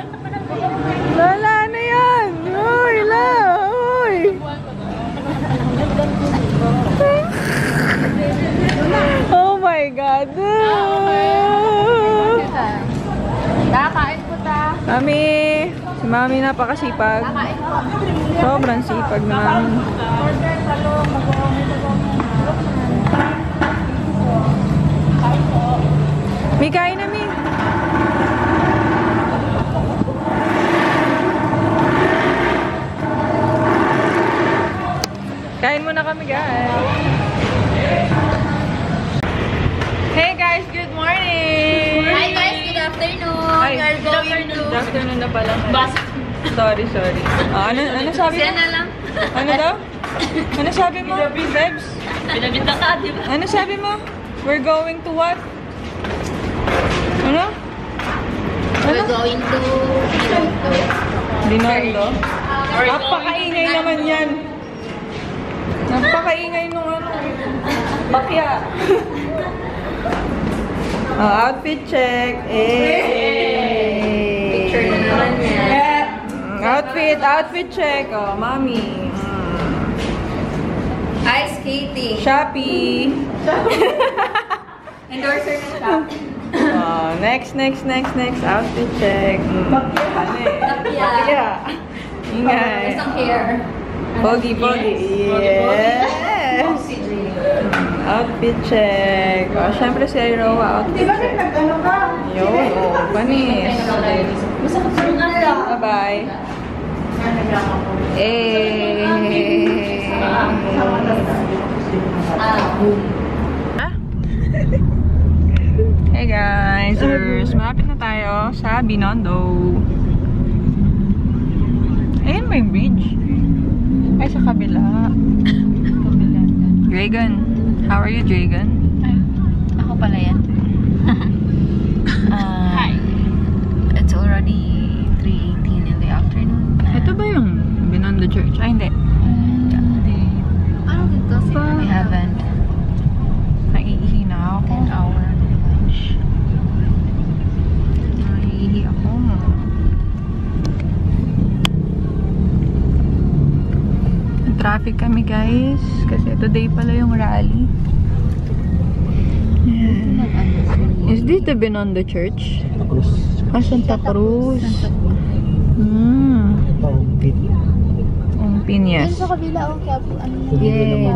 Lola, ano yan? Uy, La! Uy! Oh my God! Kakain po ta. Mami! Si Mami napakasipag. Kakain po. Sobrang sipag na Mami. Mi, kain na, Mi. Kain muna kami, guys. Hey, guys. Good morning. Hi guys, good afternoon. Ay, We are going to... Good afternoon na pala. Sorry. Ano sabi mo? Siya lang. Ano daw? Ano sabi mo? Bebs? Binabita ka, di ba? Ano sabi mo? We're going to what? Ano? We're going to... Dinardo? Napakaingay naman yan. Napakaingay nung ano. Bakya. Outfit check. Picture na naman yan. Outfit check. Oh, Mami. Ice skating. Shopee. Endorser na Shopee. Oh, next. Outfit check. Bakya. Ingay. Isang hair. Pogi. Yes. Outfit check. Oh, syempre si Iroa, outfit check. Yo, panis. Bye-bye. Hey guys, malapit na tayo sa Binondo. Ayun ba yung bridge? Ay, sa kabila. Dragon. How are you, Dragon? Ako pala yan. Hi. It's already 3:18 in the afternoon. Ito ba yung Binondo Church? Ay, hindi. I don't think so. We haven't. Naiihi na ako. 10-hour lunch. Naiihi ako. Traffic kami, guys. Kasi today pala yung rally. Is this the Binondo Church? Santa Cruz. Ang pinyas. Sa kabila, kaya po,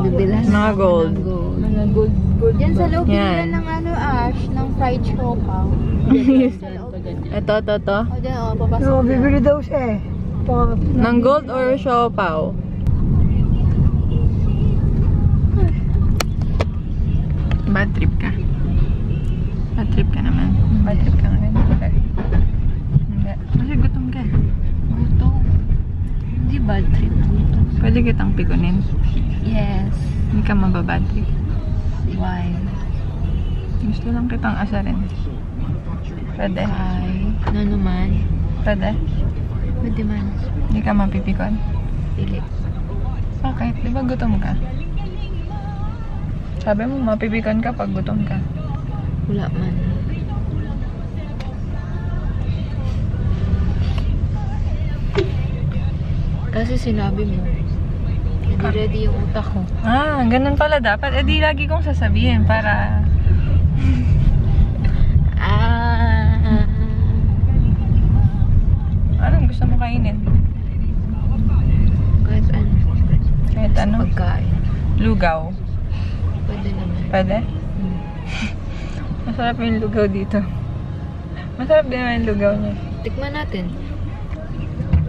bibilan. Mga gold. Yan sa loob Yan. ng Ash, ng fried siopaw. Ito. O dyan, papasok. Bibili daw siya eh. Ng gold or siopaw? Bad trip ka. Bad trip ka naman. Bad trip ka ngayon. Hindi. Kasi gutom ka. Gutom. Hindi bad trip. Pwede kitang pigunin. Yes. Hindi ka mababad trip. Why? Gusto lang kitang asarin. Pwede. Why? Ano naman? Pwede. Pwede man. Hindi ka mapipikon. Pili. Bakit? Di ba gutom ka? Sabi mo, mapipikon ka pag gutom ka. Wala man. Kasi sinabi mo, hindi ready yung utak ko. Ah, ganun pala dapat. Eh di lagi kong sasabihin para... Anong gusto mo kainin? Kahit ano. Kahit ano? Pagkain. Lugaw. Pwede naman. Pwede? Masarap yung lugaw dito. Masarap din naman yung lugaw niya. Tikman natin.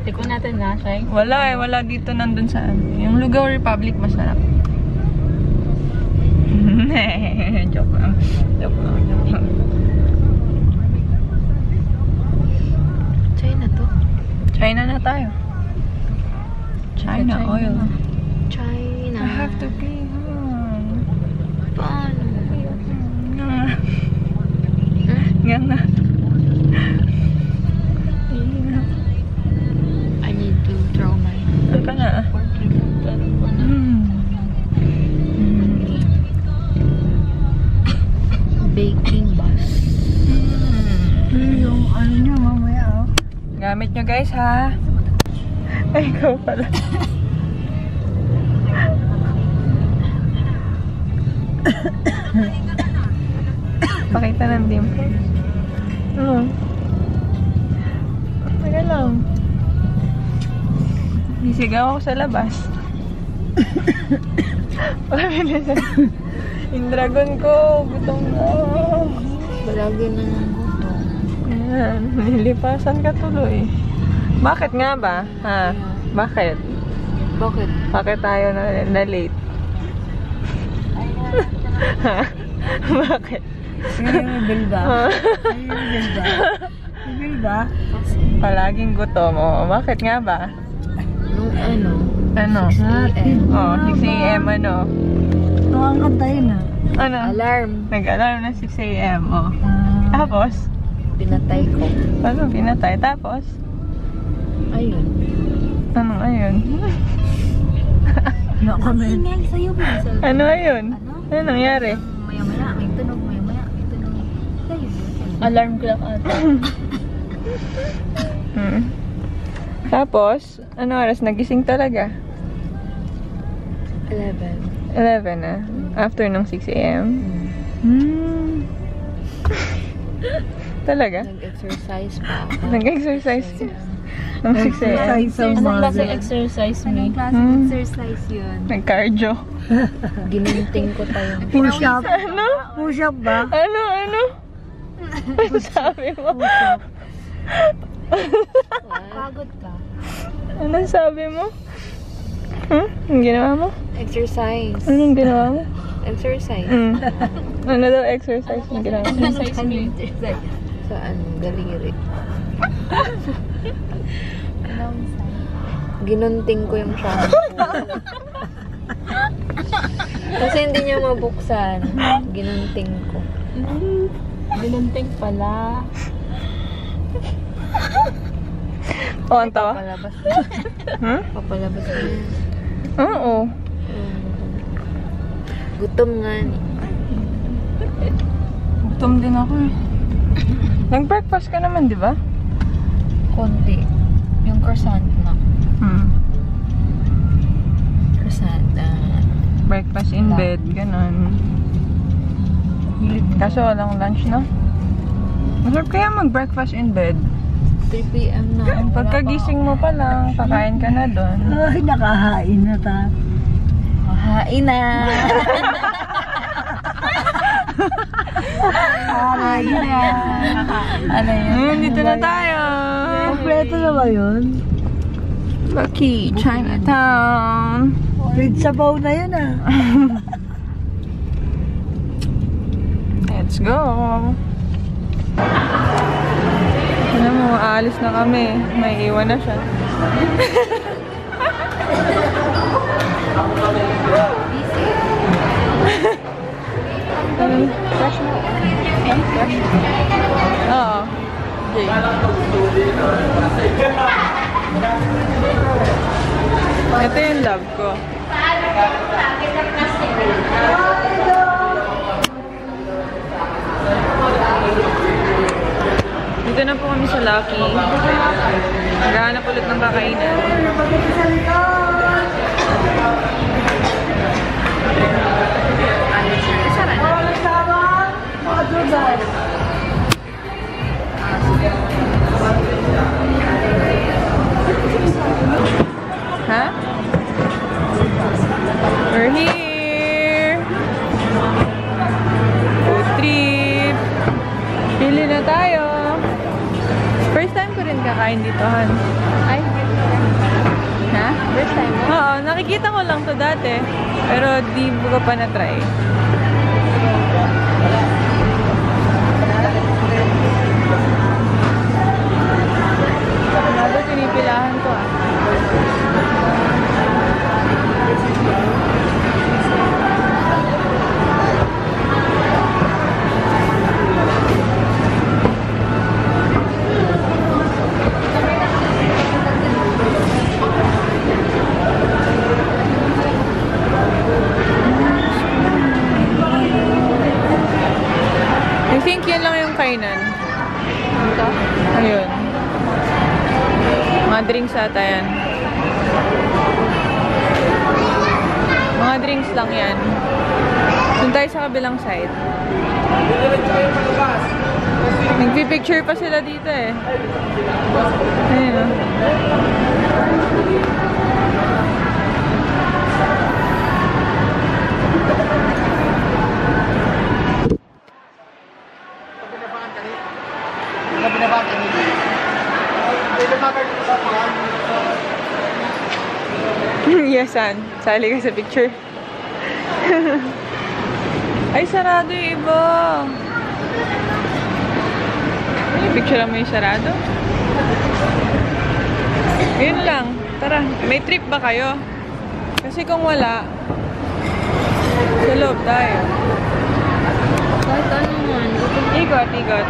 Tikman natin na, Shai. Wala eh. Wala dito nandun sa ano. Yung Lugaw Republic masarap. Joke lang. Joke lang. Joke lang. China to. China na tayo. China oil. China. I have to pee. Paano? Ganda. I need to draw my Saan ka na? baking bus. Yung ano nyo mamaya oh. Gamit nyo guys ha. Ay, ikaw pala. Pakita ng dimple. Taga lang. Nisigaw ako sa labas. Wala bilisan. Yung dragon ko, gutom na. Balagi na ng gutom. Ayan, nilipasan ka tuloy. Bakit nga ba? Ha? Bakit? Bakit? Bakit tayo na late? Ha? Bakit? May bill ba? May bill ba? May bill ba? Palaging gutom. Oh, bakit nga ba? Nung ano? Ano? 6 a.m. Oh, 6 a.m. ano? Ang kantayin na. Ano? Alarm. Nag-alarm na 6 a.m. Oh. Tapos? Pinatay ko. Ano? Pinatay. Tapos? Ayun. Ano ayun? No-comment. Sa'yo ba? Ano ayun? Ano nangyari? Maya-maya, may tunog. Maya-maya, may tunog. Sa'yo ba? Alarm clock ata. Tapos, ano oras? Nagising talaga? 11. 11 na? After nung 6 a.m.? Talaga? Nag-exercise pa ako. Nag-exercise nung 6 a.m.? Anong klaseng exercise mo? Anong klaseng exercise yun? Nag-cardio? Ginunting ko tayo. Push up. Ano? Push up ba? Ano? Ano? Ano sabi mo? Pagod ka. Ano sabi mo? Anong ginawa mo? Exercise. Anong ginawa mo? Exercise. Ano daw exercise na ginawa mo? Exercise mo. Saan? Daliri. Ginunting ko yung shampoo. Kasi hindi niya mabuksan. Ginunting ko. Ginunting pala. Oo, ang tawa? Papalabas. Hmm? Papalabas na yan. Oo. Gutom nga ni. Gutom din ako eh. Nag-breakfast ka naman, di ba? Konti. Yung croissant na. Croissant. Breakfast in bed, ganon. Kaso walang lunch, no? Masarap kaya mag-breakfast in bed. 3 p.m. na. Pagkagising mo pa lang, kakain ka na doon. Ay, nakahain na ta. Hain na. Hain na. Ano yun? Dito na tayo. Kompleto na ba yun? Lucky, Chinatown. With sabaw na yun ah. Let's go. Ano mo, aalis na kami. May iwan na siya. Fresh mo? Fresh? Oo. Ito yung love ko. Dito na po kami sa Lucky. Naghahanap ulit ng kakainan. Ha? We're here! tayo. First time ko rin kakain dito, Han. Ay, Ha? first time mo? Oo, nakikita ko lang to dati. Pero di ko pa na-try. Bago pinipilahan ko ah. I think yun lang yung kainan. Ito? Ayun. Mga drinks ata yan. Mga drinks lang yan. Doon tayo sa kabilang side. Nagpipicture pa sila dito eh. Ayun o. Yes, An. Sali ka sa picture. Ay, sarado yung iba. Ay, picture mo yung sarado. Yun lang. Tara, may trip ba kayo? Kasi kung wala, sa loob tayo. Kahit ano man. Igot, igot.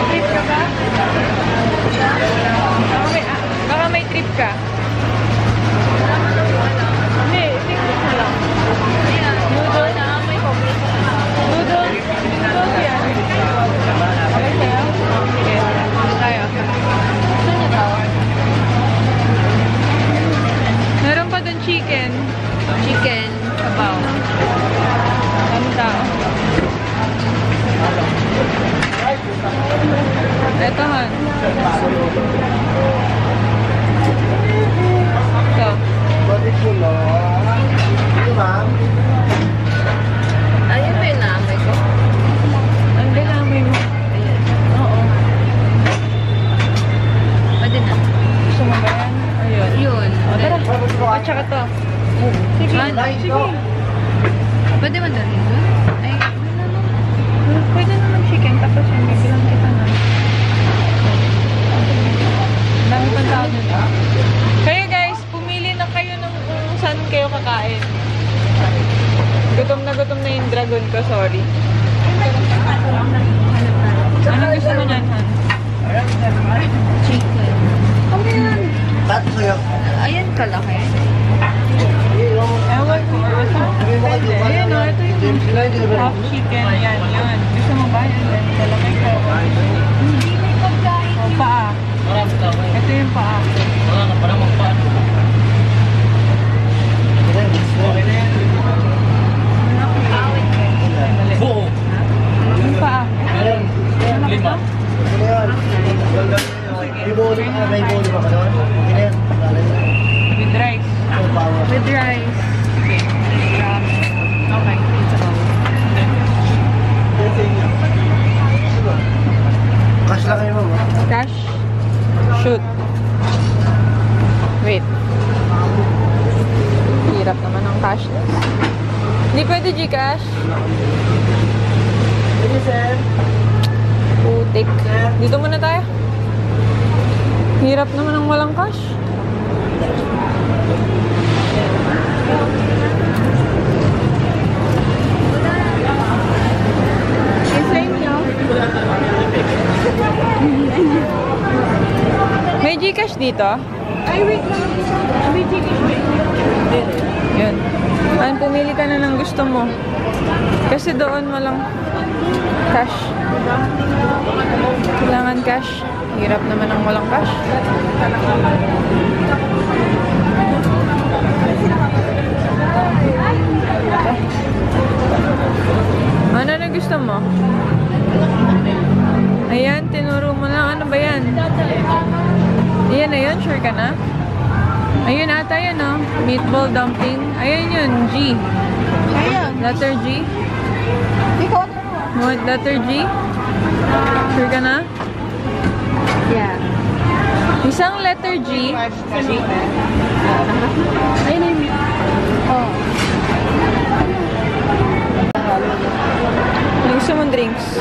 Trip ka ba? Baka may trip ka. Hindi, tingnan mo lang. Noodles? Noodles? Noodles yan. Okay sa'yo? Sige. Tayo. Meron pa dun chicken. Chicken, sabaw. Ano tao? Ito, Han. Ito. Ayun ba yung naamay ko? Ang dinamay mo. Ayan. Oo. Pwede na. Gusto mo ba yan? Ayun. Yun. O, tara. At saka to. Sige. Sige. Pwede man dali doon? Ay, Pwede naman chicken. Tapos yung bibilang kita na. Ang dami pang tao dun. Kayo guys, pumili na kayo ng kung saan kayo kakain. Gutom na yung dragon ko. Sorry. Anong gusto mo dyan, Han? chicken. Ano yan? Ayan kalaki. Ewan ko. Pwede. Ayan o, ito yung half chicken. Ayan, yun. Gusto mo ba yan? Lalaki ka. Hindi may pagkain. O, paa. Ito yung paa. Yung paa. Lima. With rice. With rice. Okay. Okay. Cash lang kayo, ma'am. Cash. Shoot. Wait. Hirap naman ng cashless. Hindi pwede Gcash. Sige, sir. Putik. Dito muna tayo. Hirap naman ng walang cash. Same nyo. May Gcash dito? Ay, wait lang. May chicken. Yun. An, pumili ka na ng gusto mo. Kasi doon walang cash. Kailangan cash. Hirap naman ang walang cash. Ano na gusto mo? Ayan. Meatball dumpling. Ayan yun, G. Ayan. Letter G. Ikaw. What, letter G? Sure ka na? Yeah. Isang letter G. Ayun na yun. Oh. Ano gusto mong drinks?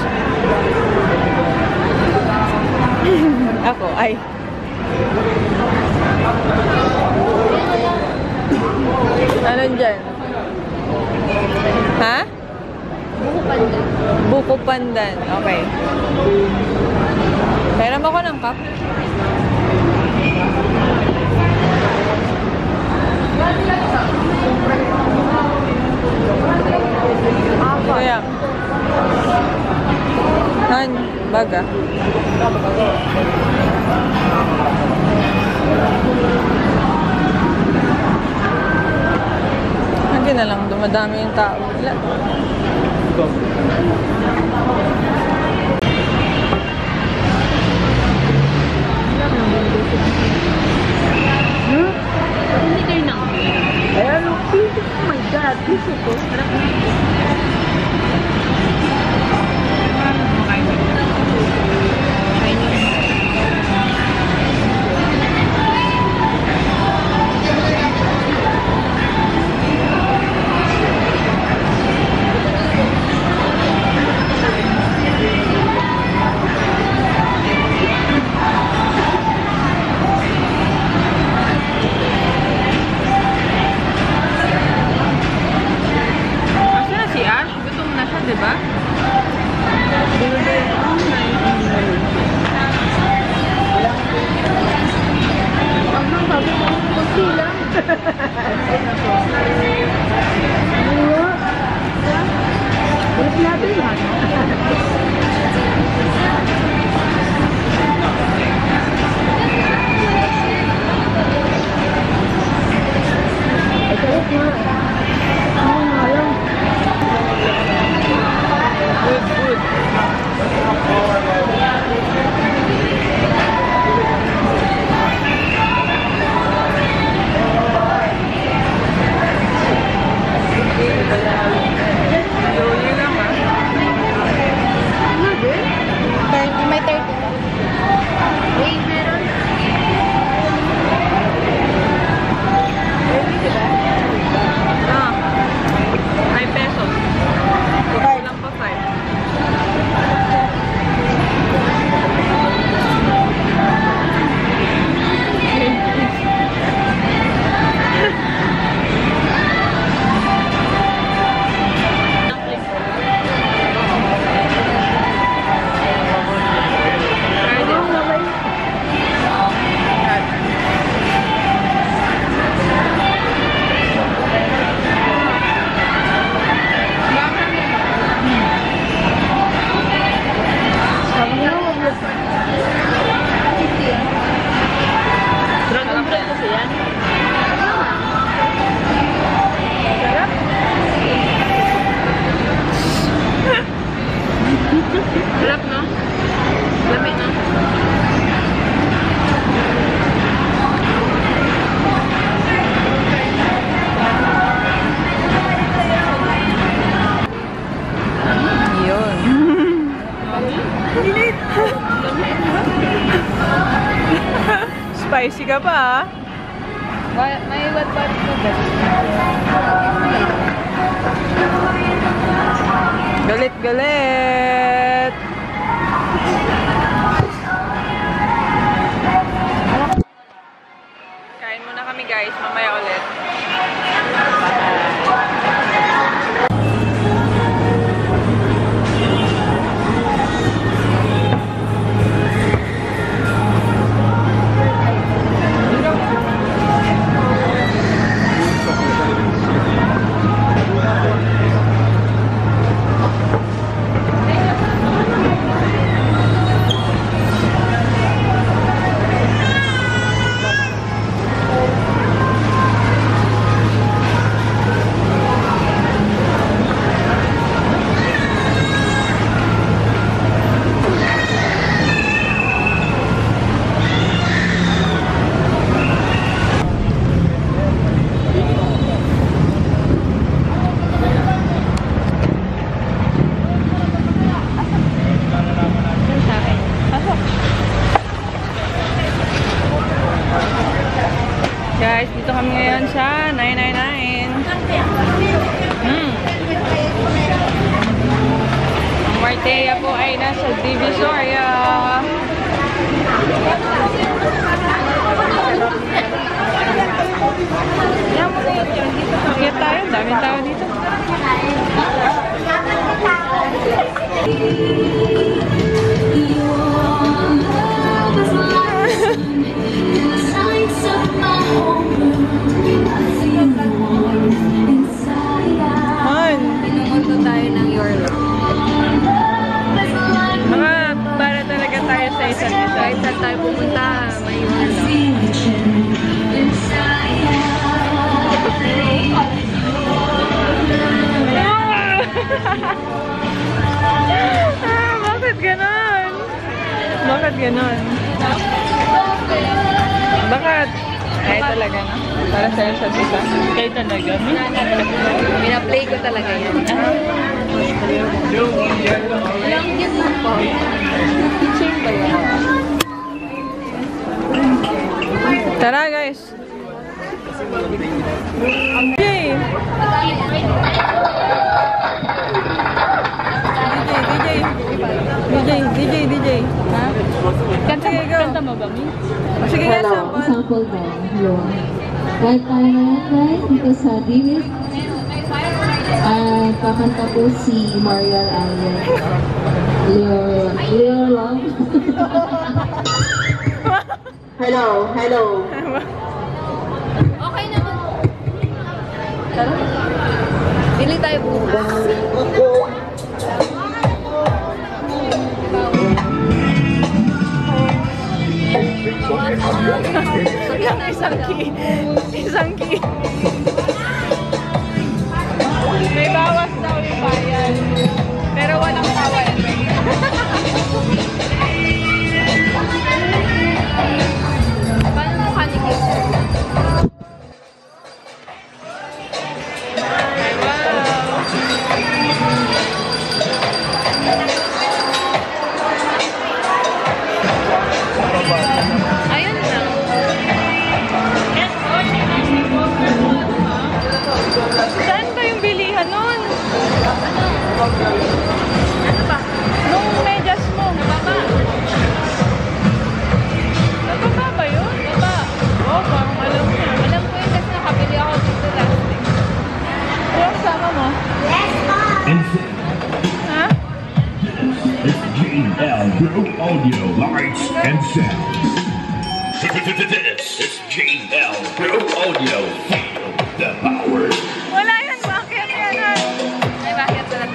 Ako, ay. Anong dyan? Ha? Buko pandan. Buko pandan. Okay. Pera mo ko ng cup? Kaya. Han, baga. Hindi na lang, dumadami yung tao. Wala. Hindi kayo na. Ayan, piso. Oh my God, piso ko. Asa na si Ash? Gutom na siya, di ba? Ulit natin yan. May 30 pa. Wait, meron. Ah. 5 pesos. Okay lang pa 5. Sarap, no? Lami, no? Yun. Spicy ka pa, ah. May wat-wat ko ba? Galit-galit! Kain muna kami, guys. Mamaya ulit. Thea po ay nasa Divisoria. Bakit tayo? Daming tao dito. Man! Pinumunto tayo ng Your Love. Mga para talaga tayo sa isa't isa. Kahit saan tayo pumunta, may Your Love. Bakit ganon? Bakit ganon? Bakit? Ay talaga na. Para sa isa't isa. Kayo talaga. Pina-play ko talaga yan. Ilang years lang po. Teaching ba yan? Tara guys. Yay! DJ. Ha? Kanta mo ba, Mi? Sige nga, sample. Sample daw. Hello. Kahit tayo na yan, guys, dito sa Divis. Kakanta po si Mariel Allen. Your Love. Hello. Okay naman. Tara. Bili tayo bukas. Isang key. May bawas daw yung bayan. Pero walang tawad. Paano mo kanikip? Ayun na. Saan ba yung bilihan nun? Ano ba? Nung medyas mo. Nababa. Nababa ba yun? Baba. Oo, parang alam mo na. Alam ko yun kasi nakabili ako dito last week. Ano kasama mo? Ha? It's JL Group Audio Lights and Sound. This is JL Group Audio. Feel the power. Wala yan. Bakit yan? Ay, bakit pala?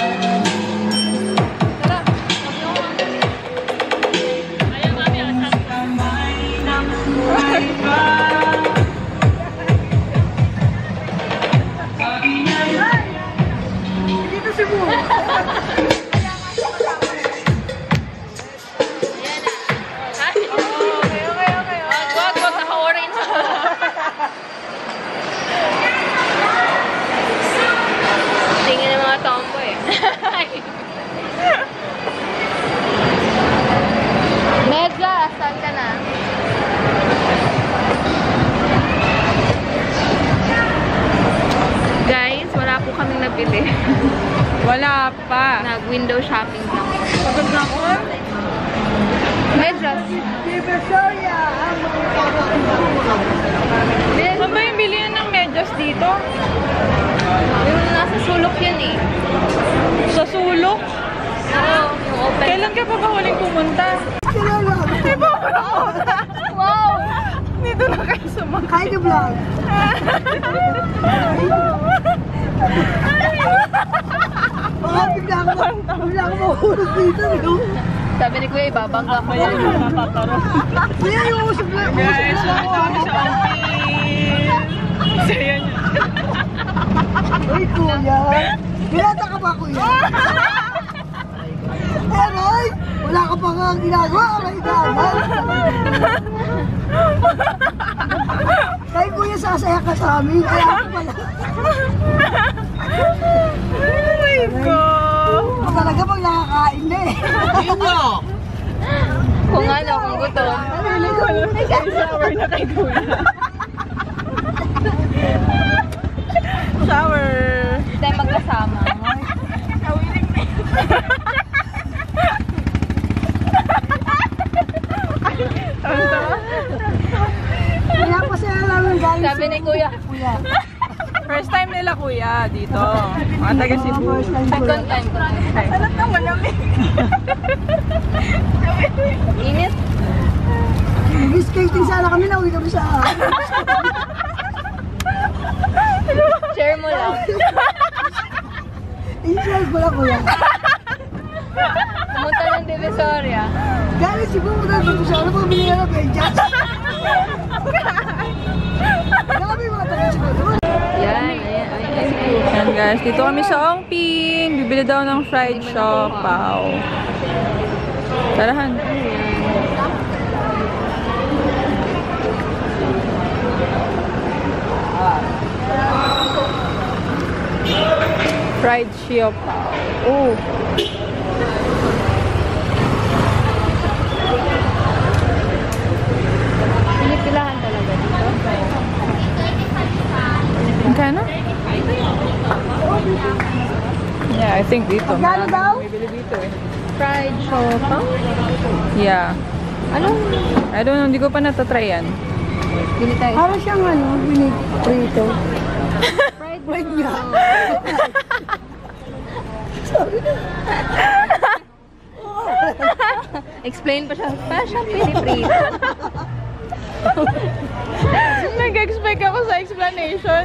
Tara. Ayaw mami, asang. Dito si Mo. Okay. Wag, naka-orange ako. Tingin ng mga tomboy. Medya, saan ka na? Guys, wala po kaming nabili. Wala pa. Nag-window shopping lang. Pagod na ako. Medyas. Divisoria. Saan ba yung bilihan ng medyas dito? Yung nasa sulok yan eh. Sa sulok? Oo, yung open. Kailan ka pa ba huling pumunta? Di ba ako? Wow! Dito na kayo sumakay. Hi, the vlog. Baka bigla ako mahulog dito. No? Sabi ni Kuya, ibabangga ko yan. Kaya yung usap na. Guys, sumito kami sa office. Saya niya. Uy, kuya. Binata ka ba, kuya? Aray! Wala ka pa nga ginagawa. Kailangan. Kaya kuya, sasaya ka sa amin. Kaya ako pala. Oh my God! Talaga pag nakakain na eh. Kung ano, kung gutom. Shower na kay Kuya. Shower! Hindi tayo magkasama. kami ni Kuya. First time nila kuya dito. Mga taga Cebu. Second time. Ano to, malamig. Init. Mag-skating sana kami, nauwi kami sa... Share mo lang. Insurance pala kuya. Pumunta ng Divisoria. Galing si pumunta ng Divisoria, bumili na ng Benjas. Dami mga taga-Cebu. Yan. Yan guys, dito kami sa Ongping. Bibili daw ng fried siopaw. Tarahan. Fried siopaw. Oh. Pinipilahan talaga dito. Magkano? Yeah, I think dito. Magkano daw? Bibili dito eh. Fried siopaw? Yeah. Anong? I don't know, hindi ko pa natatry yan. Bili tayo. Para siyang prito. Fried niya. Explain pa siya. Para siyang piniprito. Nag-expect ako sa explanation.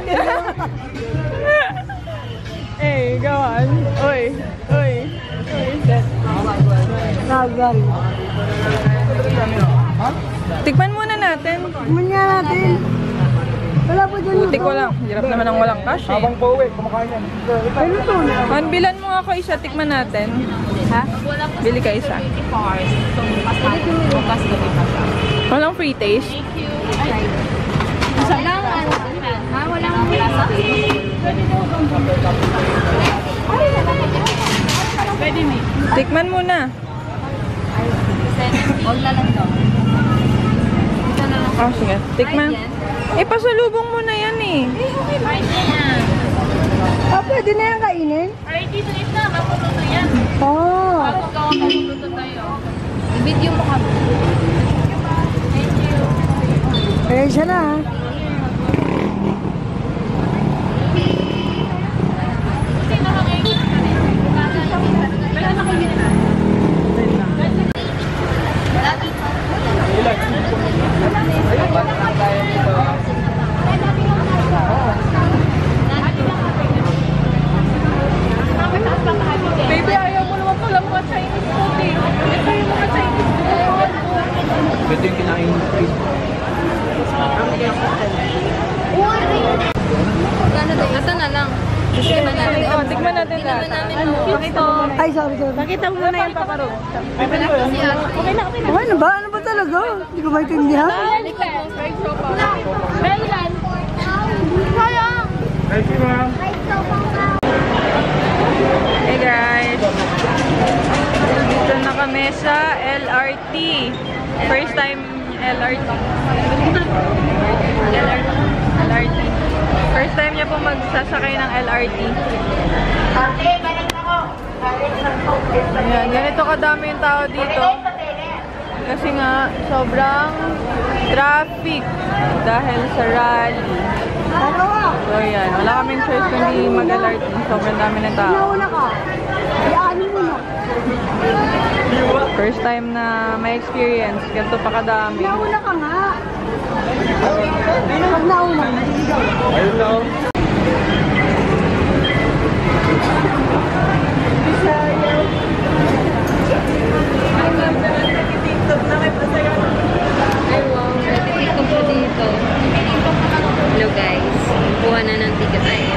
Hey, go on. Oy. Nagal. Tikman muna natin. Manya natin. Wala po dyan. Puti ko lang. Hirap naman ang walang cash eh. Habang pauwi, kumakain yan. Ano to? Bilan mo ako isa, tikman natin. Ha? Bili ka isa. Walang free taste. Walang ano. Ha? Walang lasa? Pwede mo. Tikman muna. Huwag na lang daw. Oh, sige. Tikman. Eh, pasalubong mo na yan eh. Ah, pwede na yan kainin? Dito na, mapunuto yan. Oo. Kapag gawa ka mapunuto tayo. I-video mo kami. Kaya siya na ha. Baby, ayaw mo naman pala mga Chinese food eh. Ito yung mga Chinese food. Ito yung kinain mo. Gano'n daw? Asa na lang. Tikman natin. Oh, tikman natin lahat. Pakita mo. Ay, sorry. Pakita mo muna yung paparo. Okay na. Okay na ba? Ano ba talaga? Hindi ko maintindihan. Kailan? Sayang! Thank you, ma'am. Hey guys. Dito na kami sa LRT. First time LRT. LRT. First time niya po magsasakay ng LRT. Ayan, ganito kadami yung tao dito. Kasi nga, sobrang traffic dahil sa rally. So yan, wala kaming choice kundi mag-LRT. Sobrang dami ng tao. Nauna ka. Iaanin mo na. First time na may experience, ganito pa kadami. Nauna ka nga. Pag nauna. Ayun lang. Ay wow, natitikot ko dito. Hello guys, kuha na ng ticket tayo.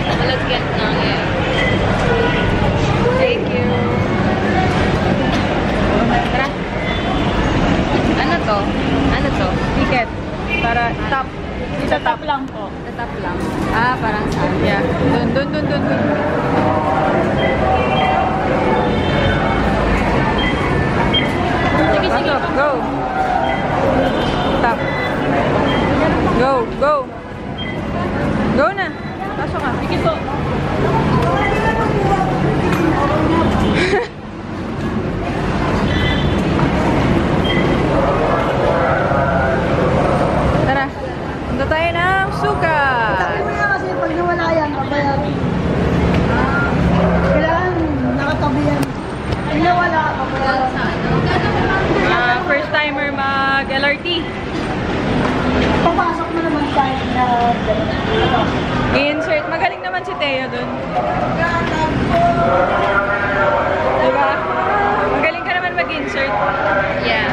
Nakalagyan na ngayon. Thank you. Tara. Ano to? Ano to? Ticket. Para top. Sa top lang po. Sa top lang. Ah, parang saan? Yeah. Dun. Sige. Go. Top. Go. Go na. Pasok ka. Sige po. I-insert. Magaling naman si Teo dun. Diba? Magaling ka naman mag-insert. Yeah.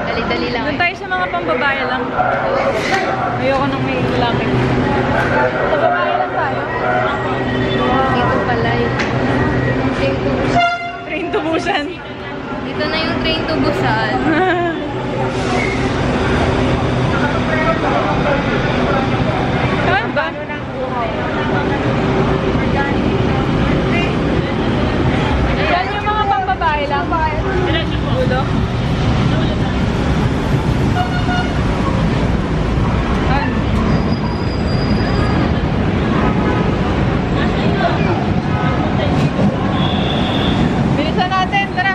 Dali-dali lang. Doon tayo sa mga pambabae lang. Ayoko nang may lalaki. Sa babae lang tayo. Dito pala yung train to Busan. Train to Busan. Dito na yung train to Busan. Saan ba? Yan yung mga pambabae lang. Gulo. Bilisan natin, tara.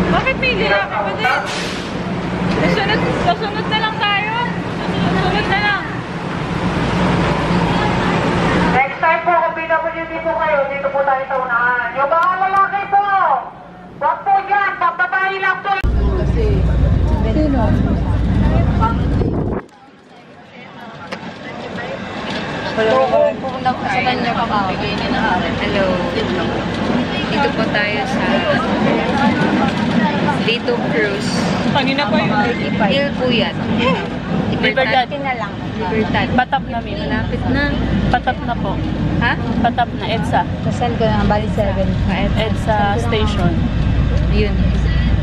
Bakit may lalaki pa din? Kasunod na lang tayo. Kasunod na lang. Next time po, kung PWD po kayo, dito po tayo sa unahan. Yung mga lalaki po, wag po yan, pagbabae lang po. Sino? Sa kanya pa ba? Hello. Dito po tayo sa Lito Cruise. Kanina pa yun. Hill po yan. Libertad. Libertad. Patap na mi. Malapit na. Patap na po. Ha? Patap na, EDSA. Kasal ko na, bali 7. EDSA station. Yun.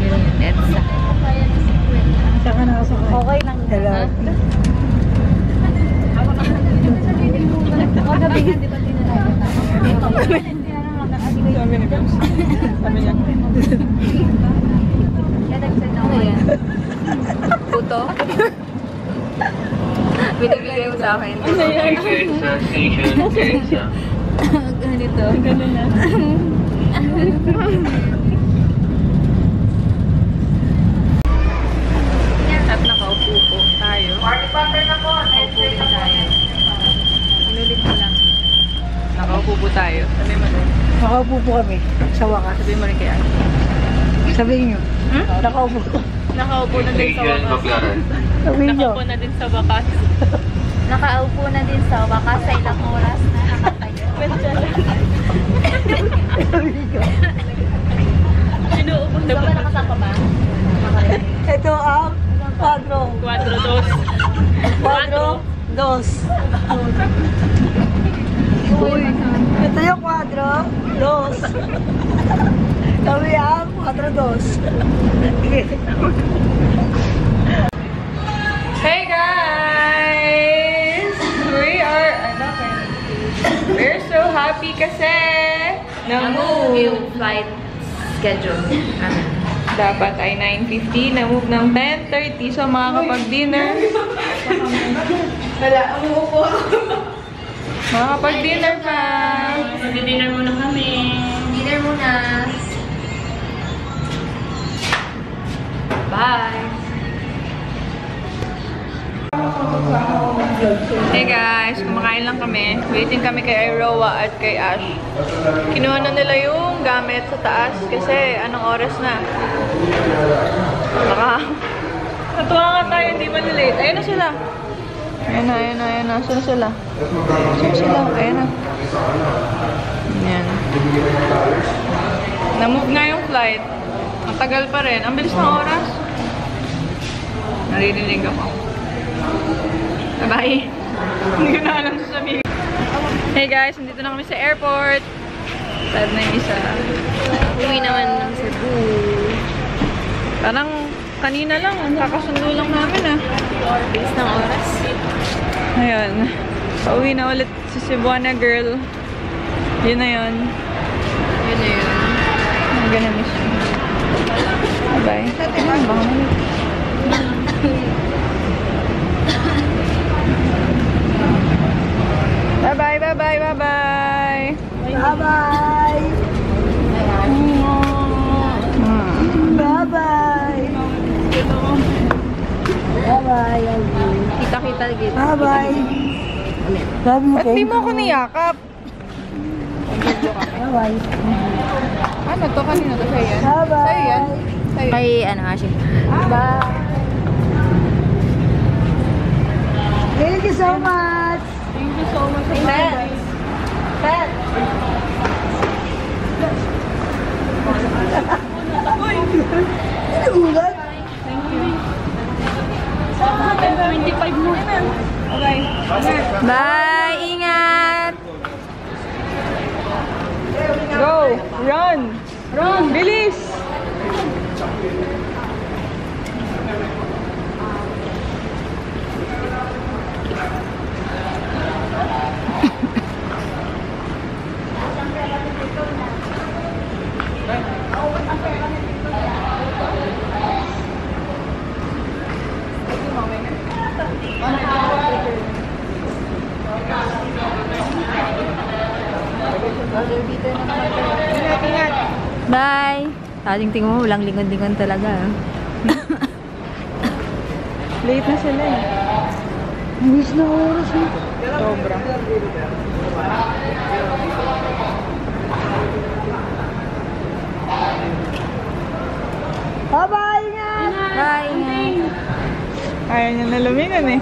Yun. EDSA. Okay lang. Hello. Sabi niya. Ano yan? Puto? Binibigay mo sa akin. Ganito. Ganun na. At nakaupo po tayo. Nakaupo rin tayo. Inulit mo lang. Nakaupo po tayo. Sabi mo rin. Nakaupo po kami sa wakas. Sabi mo rin kay Ate. Sabihin nyo. Nakaupo. Nakaupo na din sa wakas. Sabihin nyo. Nakaupo na din sa wakas. Nakaupo na din sa wakas sa ilang oras na nakatayo. Sinuupo na Di ba nakasama ba? Ito ang quadro. 4-2. Uy, ito yung quadro. 2. Kami ang quadro 2. Hey guys! We're so happy kasi na-move yung flight schedule namin. Dapat ay 9:50, na-move ng 10:30, so makakapag-dinner. Wala, umuupo. Makakapag-dinner pa. Mag-dinner muna kami. Dinner muna. Bye! Hey guys, kumakain lang kami. Waiting kami kay Iroa at kay Ash. Kinuha na nila yung gamit sa taas kasi anong oras na? Natuwa nga tayo, hindi malilate. Ayun na sila. Ayun na. Saan sila? Ayun na. Ayan. Na-move nga yung flight. Matagal pa rin. Ang bilis ng oras. Naririnig ako. Bye! Hindi ko na alam sasabihin. Hey guys, nandito na kami sa airport. Sad na yung isa. Uwi naman ng Cebu. Parang kanina lang, kakasundo lang namin ah. Bilis ng oras. Ayun. Pauwi na ulit si Cebuana girl. Yun na yun. Yun na yun. I'm gonna miss you. Bye. Bye-bye, bye-bye, bye-bye. Bye-bye. Bye-bye. Love you, Ba't di mo ako niyakap? Bye-bye. Ano to? Kanino to? Sa'yo yan? Bye-bye. Sa'yo yan? Sa'yo. Kay ano, Ashi. Bye. Thank you so much. Thank you so much. Bye. Pet. Ulat. 25 mo. Okay. Bye! Ingat! Go! Run! Run! Bilis! Bye! Ating tingin mo, walang lingon-lingon talaga. Late na sila eh. Miss na oras mo. Sobra. Bye-bye nga. Bye! Ingat! Ayaw niya na lumingon eh.